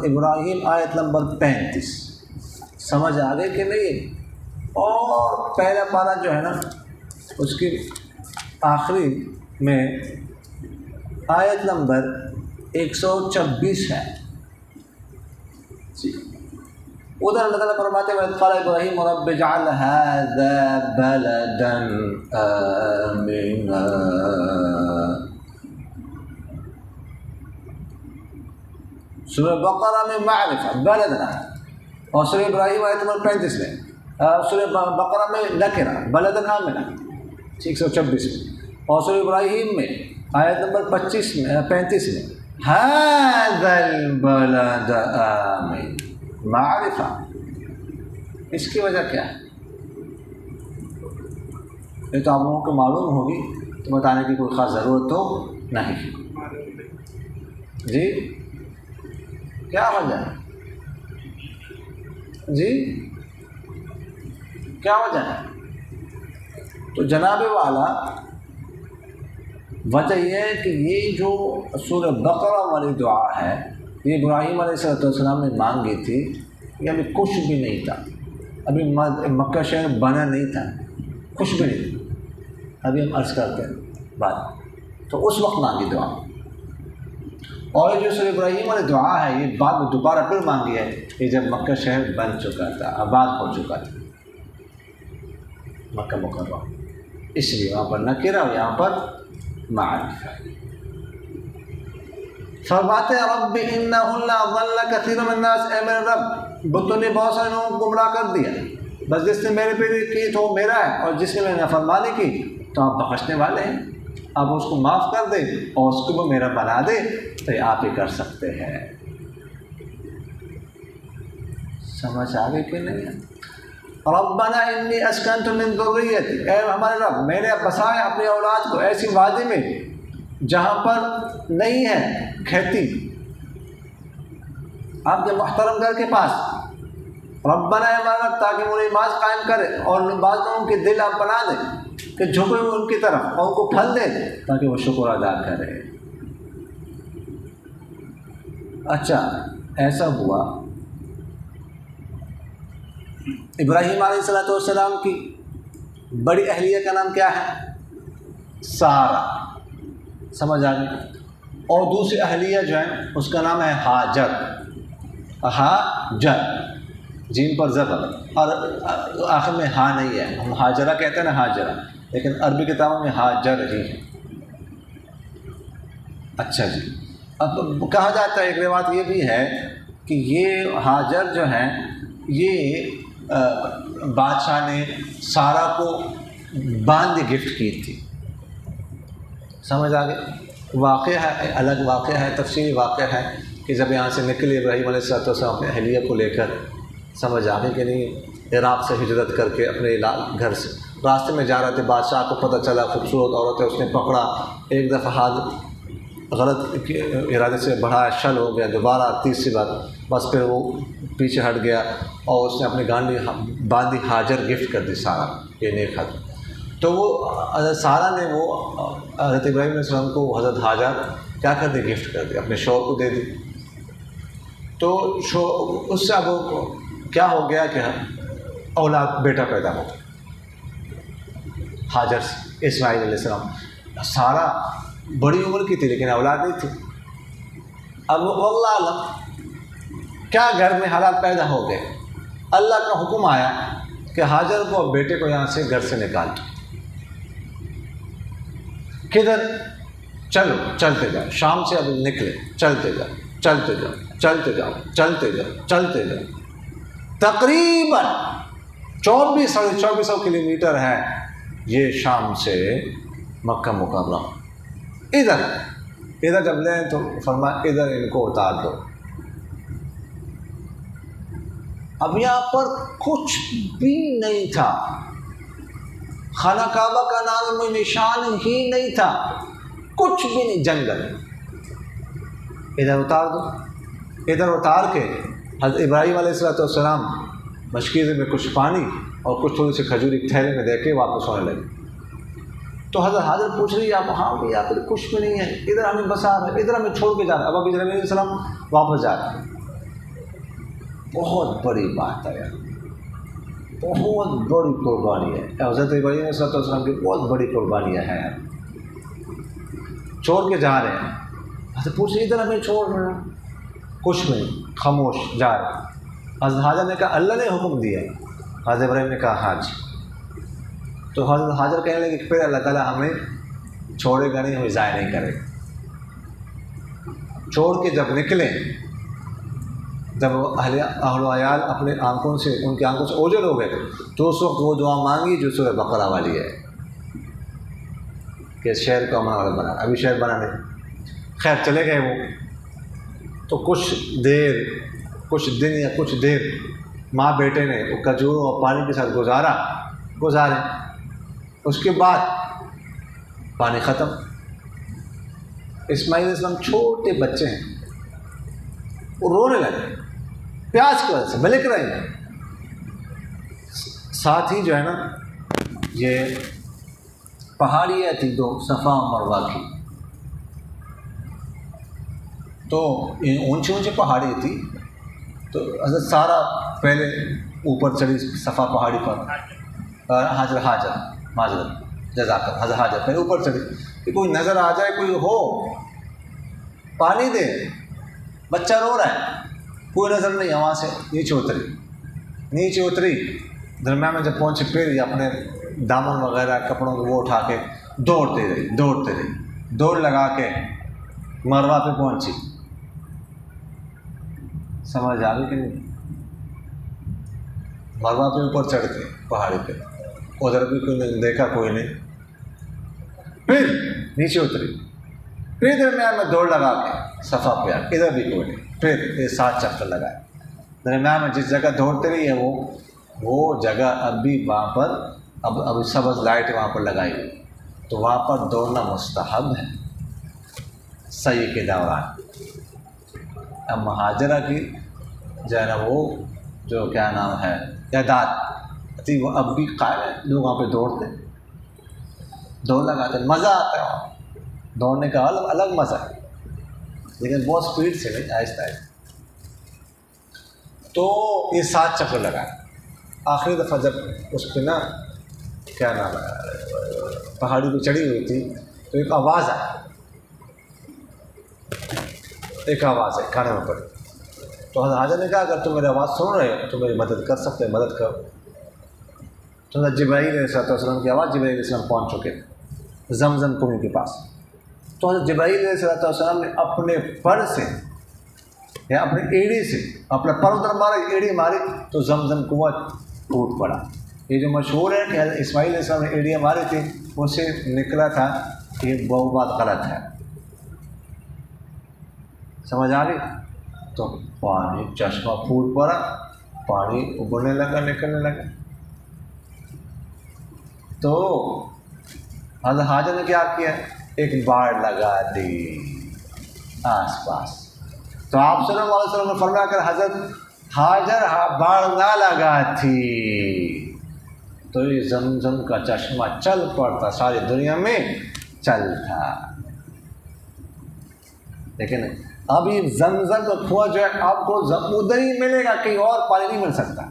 ابراہیم آیت نمبر 35، سمجھ آ گئی کہ نہیں؟ اور پہلا پارہ جو ہے نا اس کی آخری میں آیت نمبر 126 ہے، ادھر اللہ تعالیٰ فرماتے ہیں وَإِذْ قَالَ إِبْرَاهِيمُ رَبِّ اجْعَلْ هَٰذَا بَلَدًا آمِنًا، سورہ بقرہ میں معرفہ بلدنا، اور سورہ ابراہیم آیت نمبر 35 میں، سورہ بقرہ میں نکرہ بلدن آمنہ 126 میں، اور سورہ ابراہیم میں آیت نمبر 35 میں ھذا البلد آمن، معرفہ۔ اس کی وجہ کیا ہے؟ یہ تو آپ لوگوں کو معلوم ہوگی، تو بتانے کی کوئی خاص ضرورت تو نہیں۔ جی کیا وجہ ہے؟ جی کیا وجہ ہے؟ تو جناب والا وجہ یہ ہے کہ یہ جو سورہ بقرہ والی دعا ہے یہ ابراہیم علیہ السلام نے مانگی تھی، یہ ابھی کچھ بھی نہیں تھا، ابھی مکہ شہر بنا نہیں تھا، کچھ بھی نہیں تھا، ابھی ہم عرض کرتے ہیں بات، تو اس وقت مانگی دعا۔ اور جو سورہ ابراہیم والی دعا ہے یہ بعد میں دوبارہ پھر مانگی ہے کہ جب مکہ شہر بن چکا تھا، آباد ہو چکا تھا مکہ مکرمہ، اس لیے وہاں پر نکرہ اور یہاں پر معرفہ۔ فرماتے ہیں رب انہن اضل کثیر من الناس، اے میرے رب بتوں نے بہت سارے لوگوں کو گمراہ کر دیا، بس جس نے میرے پہ کی تو وہ میرا ہے، اور جس نے میں نے نافرمانی کی تو آپ بخشنے والے ہیں، آپ اس کو معاف کر دیں اور اس کو میرا بنا دے، تو یہ آپ ہی کر سکتے ہیں۔ سمجھ آ گئی کہ نہیں؟ ربنا انی اسکنت من ذریتی، اے ہمارے رب میں نے بسائے اپنی اولاد کو ایسی وادی میں جہاں پر نہیں ہے کھیتی، آپ کے محترم گھر کے پاس، ربنا اے ہمارے رب تاکہ وہ نماز قائم کرے، اور بعض لوگوں کے دل آپ بنا دیں کہ جھکے ہوئے ان کی طرف اور ان کو پھل دے تاکہ وہ شکر ادا کرے۔ اچھا ایسا ہوا، ابراہیم علیہ السلام کی بڑی اہلیہ کا نام کیا ہے؟ سارہ، سمجھ آ گئی، اور دوسری اہلیہ جو ہے اس کا نام ہے ہاجر، حاجر، جیم پر زبر، اور آخر میں ہاں نہیں ہے. ہم حاجرہ کہتے ہیں نا، حاجرہ، لیکن عربی کتابوں میں حاجر ہی ہے. اچھا جی، اب کہا جاتا ہے، ایک روایت یہ بھی ہے کہ یہ حاجر جو ہیں یہ بادشاہ نے سارا کو باندھ گفٹ کی تھی. سمجھ آ گئی؟ واقعہ ہے، الگ واقعہ ہے، تفصیلی واقعہ ہے کہ جب یہاں سے نکلے ابراہیم علیہ السلام اپنے اہلیہ کو لے کر، سمجھ آ گئی کہ نہیں، عراق سے ہجرت کر کے اپنے گھر سے راستے میں جا رہے تھے. بادشاہ کو پتہ چلا خوبصورت عورت ہے، اس نے پکڑا. ایک دفعہ ہاتھ غلط ارادے سے بڑھایا، شل ہو گیا. دوبارہ تیسری بار بس پھر وہ پیچھے ہٹ گیا اور اس نے اپنی گانڈی باندھی حاجر گفٹ کر دی سارا. یہ نیک خط. تو وہ حضرت سارا نے وہ حضرت ابراہیم علیہ السلام کو حضرت حاجر کیا کر دی؟ گفٹ کر دی، اپنے شوہر کو دے دی. تو اس سے اب کیا ہو گیا کہ اولاد، بیٹا پیدا ہو حاجر سے، اسماعیل علیہ السلام. سارا بڑی عمر کی تھی لیکن اولاد نہیں تھی. اب واللہ علم کیا گھر میں حالات پیدا ہو گئے. اللہ کا حکم آیا کہ حاجر کو اور بیٹے کو یہاں سے گھر سے نکال دو. کدھر؟ چلو چلتے جاؤ. شام سے اب نکلے، چلتے جاؤ چلتے جاؤ چلتے جاؤ چلتے جاؤ چلتے جاؤ. تقریباً 2400 کلومیٹر ہے یہ شام سے مکہ مکرمہ. ادھر جب لیں تو فرمایا ادھر ان کو اتار دو. اب یہاں پر کچھ بھی نہیں تھا، خانہ کعبہ کا نام میں نشان ہی نہیں تھا، کچھ بھی نہیں، جنگل. ادھر اتار دو. ادھر اتار کے حضرت ابراہیم علیہ السلام مشکیزے میں کچھ پانی اور کچھ تھوڑی سی کھجور ایک تھیلے میں دے کے واپس ہونے لگے. تو حضرت حاجر پوچھ رہی ہے آپ ہاں بھی یہاں پہ کچھ بھی نہیں ہے، ادھر ہمیں بسا رہے، ادھر ہمیں چھوڑ کے جا رہے. اب ابھی ابراہیم علیہ السلام واپس جا رہے ہیں. بہت بڑی بات ہے، بہت بڑی قربانی ہے. حضرت ابراہیم علیہ السلام کی بہت بڑی قربانیاں ہیں. چھوڑ کے جا رہے ہیں. حضرت پوچھ رہی ادھر ہمیں چھوڑ رہے ہیں، کچھ نہیں، خاموش جا رہے ہیں. حضرت حاجر نے کہا اللہ نے حکم دیا. حضرت ابراہیم نے کہا ہاں جی. تو حضرت حاجر کہنے لگے کہ پھر اللہ تعالیٰ ہمیں چھوڑے گا نہیں، ہمیں ضائع نہیں کرے گا. چھوڑ کے جب نکلے، جب اہل و عیال اپنے آنکھوں سے، ان کی آنکھوں سے اوجھل ہو گئے، تو اس وقت وہ دعا مانگی جو سورہ بقرہ والی ہے کہ شہر کو امن والا بنا. ابھی شہر بنا نہیں. خیر چلے گئے وہ. تو کچھ دیر، کچھ دن یا کچھ دیر ماں بیٹے نے وہ کھجوروں اور پانی کے ساتھ گزارے. اس کے بعد پانی ختم. اسماعیل علیہ السلام چھوٹے بچے ہیں، وہ رونے لگے پیاس کی وجہ سے، بلک رہے ہیں. ساتھ ہی جو ہے نا یہ پہاڑیاں تھی دو، صفا اور مروہ کی. تو اونچی اونچی پہاڑی تھی. تو حضرت سارا پہلے اوپر چڑھی صفا پہاڑی پر، حاجر معذرت جزاک اللہ، حضرت حاجر پہلے اوپر چڑھی کہ کوئی نظر آ جائے، کوئی ہو پانی دے. بچہ رو رہا ہے، کوئی نظر نہیں. وہاں سے نیچے اتری درمیان میں جب پہنچے پھر یہ اپنے دامن وغیرہ کپڑوں کو وہ اٹھا کے دوڑتے رہی. دوڑ لگا کے مروہ پہ پہنچی. سمجھ آ گئی کہ نہیں؟ مروہ پہ اوپر چڑھ کے پہاڑی پہ، ادھر بھی کوئی نہیں دیکھا، کوئی نہیں. پھر نیچے اتری، پھر درمیان میں دوڑ لگا کے صفا پہ آ، ادھر بھی کوئی نہیں. پھر یہ 7 چکر لگائے. درمیان میں جس جگہ دوڑتے رہی ہے وہ جگہ اب بھی وہاں پر اب سبز لائٹ وہاں پر لگائی ہوئی. تو وہاں پر دوڑنا مستحب ہے سعی کے دوران. اب مہاجرہ کی جو ہے نا وہ جو کیا نام ہے تعداد تھی، وہ اب بھی قائم ہے. لوگ وہاں پہ دوڑتے، دوڑ لگاتے، مزہ آتا ہے وہاں دوڑنے کا. الگ مزہ ہے، لیکن بہت اسپیڈ سے نہیں، آہستہ آہستہ. تو یہ 7 چکر لگائے. آخری دفعہ جب اس پہ نا کیا نام ہے پہاڑی پہ چڑھی ہوئی تھی تو ایک آواز آئی کانے میں پڑی. تو حضرت حاجر نے کہا اگر تم میری آواز سن رہے ہو تو میری مدد کر سکتے، مدد کرو۔ تو حضرت جبرائیل علیہ السلام کی آواز، جبرائیل علیہ السلام پہنچ چکے زمزم کنویں کے پاس۔ تو حضرت جبرائیل علیہ السلام نے اپنے پر سے یا اپنے ایڑی سے اپنا پر ادھر مارا، ایڑی ماری تو زمزم کنواں ٹوٹ پڑا۔ یہ جو مشہور ہے کہ حضرت اسماعیل علیہ السلام نے ایڑیاں ماری تھی، اس سے نکلا تھا کہ یہ وہ بات غلط ہے، سمجھ آ گئی؟ تو پانی چشمہ پھوٹ پڑا، پانی ابلنے لگا، نکلنے لگا۔ تو حضرت حاجر نے کیا کیا؟ ایک باڑ لگا دی آس پاس۔ تو آپ صلی اللہ علیہ وسلم نے فرمایا کہ حضرت حاجر باڑ نہ لگا تھی تو یہ زمزم کا چشمہ چل پڑتا، ساری دنیا میں چلتا۔ لیکن اب یہ زمزم کا کنواں جو ہے آپ کو ادھر ہی ملے گا، کہیں اور پانی نہیں مل سکتا،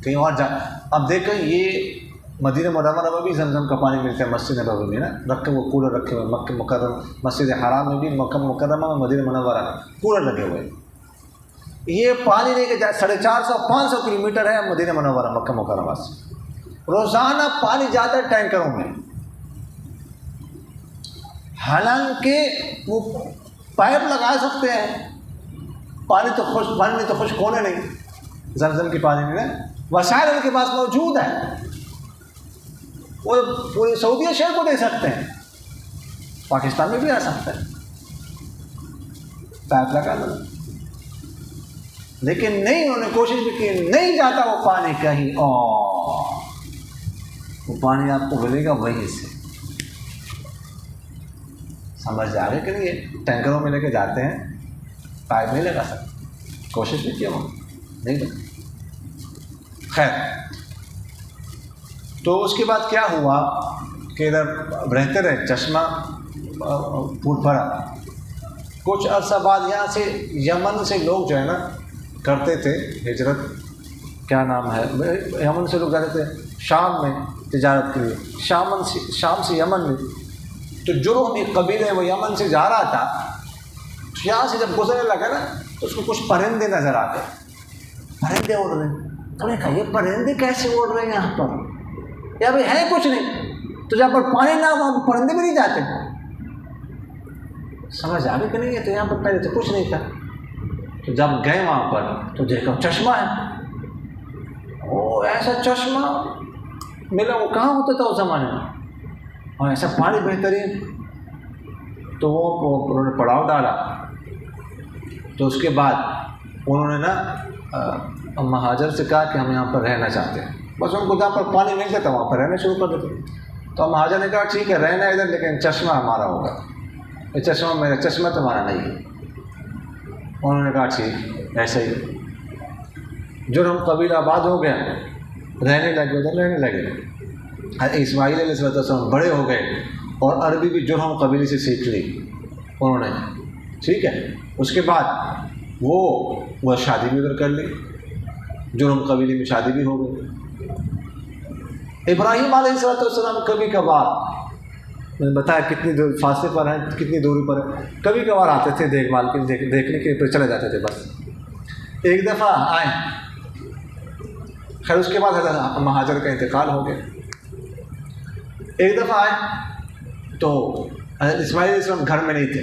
کہیں اور جا۔ اب دیکھیں یہ مدینہ منورہ میں بھی زمزم کا پانی ملتا ہے، مسجد نبوی میں نا رکھے وہ کولر رکھے ہوئے، مکہ مکرم مسجد حرام میں بھی، مکہ مکرمہ میں، مدینہ منورہ میں کولر لگے ہوئے۔ یہ پانی لے کے 450-500 کلومیٹر ہے مدینہ منورہ مکہ مکرمہ سے، روزانہ پانی جاتا ہے ٹینکروں میں، حالانکہ وہ پائپ لگا سکتے ہیں، پانی تو خشک ہونے نہیں زمزم کے پانی میں، وسائل ان کے پاس موجود ہے، وہ پورے سعودیہ شہر کو دے سکتے ہیں، پاکستان میں بھی آ سکتا ہے، پائپ لگا دو۔ لیکن نہیں، انہوں نے کوشش بھی کی، نہیں جاتا وہ پانی کہیں اور، وہ پانی آپ کو ملے گا وہیں سے۔ سمجھ آ رہے کہ نہیں؟ یہ ٹینکروں میں لے کے جاتے ہیں، پائپ نہیں لگا سکتے، کوشش بھی کیا وہ نہیں لگا۔ خیر، تو اس کے بعد کیا ہوا کہ ادھر رہتے رہے، چشمہ پھوٹ پڑا۔ کچھ عرصہ بعد یہاں سے یمن سے لوگ جو ہے نا کرتے تھے ہجرت، کیا نام ہے، یمن سے لوگ جاتے تھے شام میں تجارت کے لیے، شام سے یمن میں۔ تو جرہم ایک قبیلہ وہ یمن سے جا رہا تھا، تو یہاں سے جب گزرنے لگا نا تو اس کو کچھ پرندے نظر آتے، پرندے اڑ رہے ہیں۔ تو نے کہا یہ پرندے کیسے اڑ رہے ہیں یہاں پر، یا بھائی ہے کچھ نہیں، تو جہاں پر پانی نہ وہاں پر پرندے بھی نہیں جاتے۔ سمجھ آ گئی کہ نہیں؟ ہے تو یہاں پر پہلے تو کچھ نہیں تھا۔ تو جب گئے وہاں پر تو دیکھا چشمہ ہے، وہ ایسا چشمہ ملا، وہ کہاں ہوتا تھا اس زمانے میں، اور ایسا پانی بہترین۔ تو وہ انہوں نے پڑاؤ ڈالا، تو اس کے بعد انہوں نے نا مہاجر سے کہا کہ ہم یہاں پر رہنا چاہتے ہیں، بس ان کو جہاں پر پانی ملتا تھا وہاں پر رہنا شروع کر دیتے۔ تو مہاجر نے کہا ٹھیک ہے رہنا ادھر، لیکن چشمہ ہمارا ہوگا، یہ چشمہ میرا، چشمہ تمہارا نہیں ہے۔ انہوں نے کہا ٹھیک ایسے ہی۔ جرہم قبیلہ آباد ہو گیا، رہنے لگے، ادھر رہنے لگے۔ اسماعیل علیہ السلام بڑے ہو گئے اور عربی بھی جرہم قبیلے سے سیکھ لی انہوں نے، ٹھیک ہے۔ اس کے بعد وہ شادی بھی ادھر کر لی، جرہم قبیلے میں شادی بھی ہو گئی۔ ابراہیم علیہ السلام کبھی کبھار، میں نے بتایا کتنی فاصلے پر ہیں، کتنی دوری پر ہیں، کبھی کبھار آتے تھے دیکھ بھال کے، دیکھنے کے پھر چلے جاتے تھے بس۔ ایک دفعہ آئے، خیر اس کے بعد حضرت مہاجر کا انتقال ہو گیا۔ ایک دفعہ آئے تو حضرت اسماعیل علیہ السلام گھر میں نہیں تھے،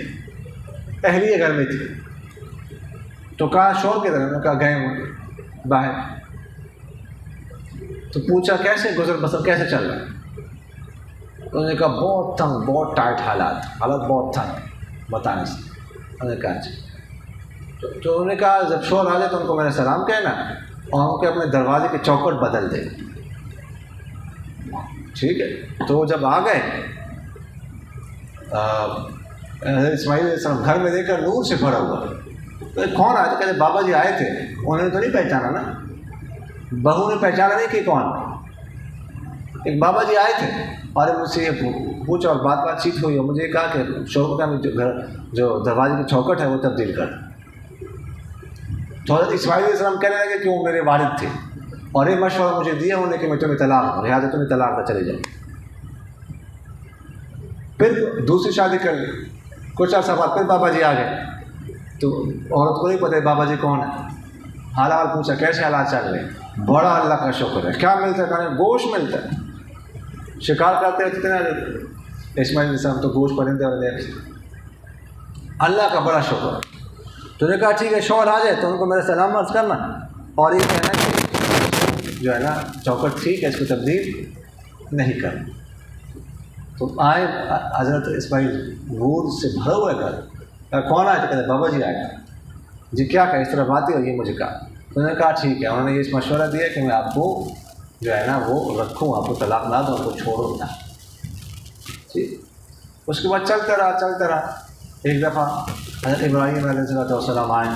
اہلیہ گھر میں تھی۔ تو کہا شور کے درمیان، کہا گئے ہوں باہر۔ تو پوچھا کیسے گزر بسر کیسے چل رہا ہے؟ انہوں نے کہا بہت تنگ، بہت ٹائٹ حالات بہت تنگ، بتانے سے۔ انہوں نے کہا اچھا۔ تو انہوں نے کہا جب شور آ جائے تو ان کو میرا سلام کہنا، اور ان کے اپنے دروازے کی چوکھٹ بدل دے، ٹھیک ہے۔ تو وہ جب آ گئے، اسماعیل علیہ السلام گھر میں دیکھ کر نور سے بھرا ہوا۔ کون آئے تھے؟ کہتے بابا جی آئے تھے۔ انہوں نے تو نہیں پہچانا نا، بہو نے پہچانا نہیں کہ کون، ایک بابا جی آئے تھے اور مجھ سے یہ پوچھا اور بات چیت ہوئی، اور مجھے کہا کہ شوہر کا جو دروازے کی چوکھٹ ہے وہ تبدیل کر۔ تو حضرت اسماعیل علیہ السلام کہنے لگے کہ وہ میرے والد تھے اور یہ مشورہ مجھے دیا انہوں نے کہ میں تمہیں طلاق دوں، لہٰذا تمہیں طلاق کا چلے جاؤ۔ پھر دوسری شادی کر لی، کچھ عرصہ بعد پھر بابا جی آ گئے، تو عورت کو نہیں پتہ بابا جی کون ہے، حال پوچھا کیسے حالات چل رہے ہیں، بڑا اللہ کا شکر ہے، کیا ملتا ہے؟ کھانے گوشت ملتا ہے، شکار کرتے ہیں کتنا اسماعیل علیہ السلام تو گوشت پرندے والے، اللہ کا بڑا شکر ہے۔ تو نے کہا ٹھیک ہے شوہر آ جائے تو ان کو میرا سلام عرض کرنا، اور یہ کہنا کہ جو ہے نا چوکٹ ٹھیک ہے، اس کو تبدیل نہیں کرنا۔ تو آئے حضرت اسماعیل نور سے بھرا ہوا ہے گھر، کون آئے؟ تو کہتے بابا جی آئے۔ جی کیا کہا؟ اس طرح بات ہی اور یہ مجھے کہا۔ تو انہوں نے کہا ٹھیک ہے، انہوں نے یہ مشورہ دیا کہ میں آپ کو جو ہے نا وہ رکھوں، آپ کو طلاق نہ دوں، آپ کو چھوڑوں نہ۔ ٹھیک، اس کے بعد چلتا رہا۔ ایک دفعہ حضرت ابراہیم علیہ السلام آئے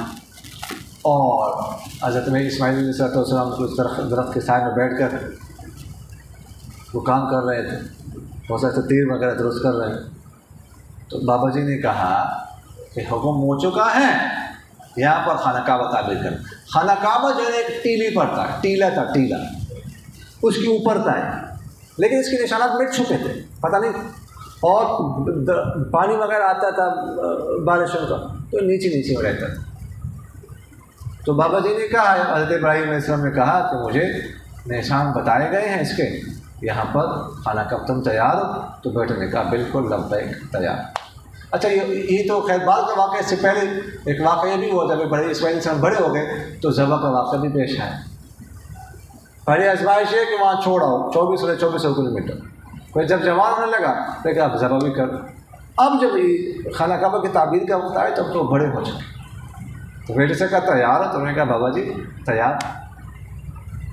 اور حضرت اسماعیل علیہ السلام کو اس درخت کے سائے میں بیٹھ کر وہ کام کر رہے تھے، بہت سارے تیر وغیرہ درست کر رہے ہیں۔ تو بابا جی نے کہا کہ حکم ہو چکا ہے، یہاں پر خانہ کعبہ تعمیر کرنا۔ خانہ کعبہ جو ہے ایک ٹیلی پر تھا، ٹیلا اس کے اوپر تھا، لیکن اس کے نشانات مٹ چکے تھے، پتہ نہیں، اور پانی وغیرہ آتا تھا بارشوں کا تو نیچے میں رہتا تھا۔ تو بابا جی نے کہا، حضرت ابراہیم علیہ السلام نے کہا کہ مجھے نشان بتائے گئے ہیں اس کے، یہاں پر خانہ کعبہ تم تیار ہو؟ تو بیٹے نے کہا بالکل لبیک، تیار۔ اچھا یہ تو خیر بعد کا واقعہ، اس سے پہلے ایک واقعہ یہ بھی ہوا جب اسماعیل علیہ السلام بڑے ہو گئے تو ذبح کا واقعہ بھی پیش آیا۔ پہلی آزمائش ہے کہ وہاں چھوڑا ہو 2400 کلومیٹر، پھر جب جوان ہونے لگا تو کہ آپ ذبح بھی کر۔ اب جب یہ خانہ کعبہ کی تعبیر کا وقت آئے تب تو بڑے ہو چکے، تو بیٹے سے کہا تیار ہے؟ تو میں نے کہا بابا جی تیار۔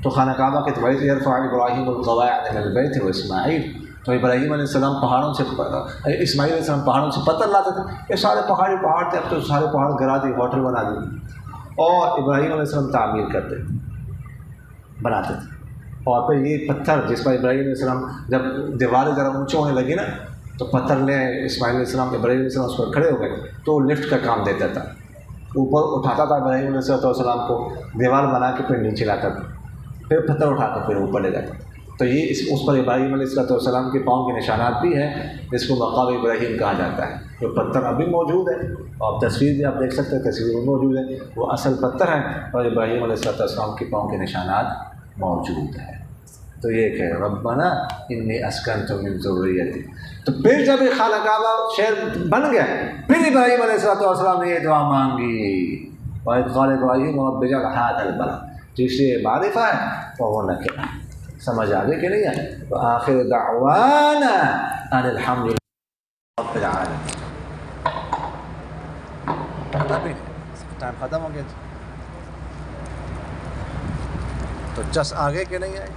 تو خانہ کعبہ کے طویل یرفع ابراہیم القواعد من البیت واسماعیل، تو ابراہیم علیہ السلام پہاڑوں سے، اسماعیل علیہ السلام پہاڑوں سے پتھر لاتے تھے، یہ سارے پہاڑی پہاڑ تھے، اب تو سارے پہاڑ گرا دیے، ہوٹل بنا دیے، اور ابراہیم علیہ السلام تعمیر کرتے بناتے تھے۔ اور پھر یہ پتھر جس پر ابراہیم علیہ السلام جب دیواریں ذرا اونچے ہونے لگی نا تو پتھر لے اسماعیل علیہ السلام، ابراہیم علیہ السلام اس پر کھڑے ہو گئے تو لفٹ کا کام دیتا تھا، اوپر اٹھاتا تھا ابراہیم علیہ السلام کو، دیوار بنا کے پھر نیچے لاتا تھا، پھر پتھر اٹھا کر پھر اوپر لے جاتا تھا۔ تو یہ اس پر ابراہیم علیہ السلام کے پاؤں کے نشانات بھی ہیں، جس کو مقام ابراہیم کہا جاتا ہے۔ جو پتھر ابھی موجود ہے، اور تصویر بھی آپ دیکھ سکتے ہیں، تصویر میں موجود ہے، وہ اصل پتھر ہیں، اور ابراہیم علیہ السلام کے پاؤں کے نشانات موجود ہیں۔ تو یہ کہ ربنا انی اسکنت من ذریتی، تو پھر جب یہ خانہ کعبہ شہر بن گیا پھر ابراہیم علیہ السلام نے یہ دعا مانگی، وَإِذْ قَالَ إِبْرَاهِيمُ رَبِّ اجْعَلْ هَٰذَا الْبَلَدَ، جس سے معرفہ ہے وہ نکرہ، سمجھ آگے کہ نہیں ہے؟ وآخر دعوانا ان الحمد للہ رب العالمین۔ ٹائم ختم ہو گیا تو چس آگے کہ نہیں آئے؟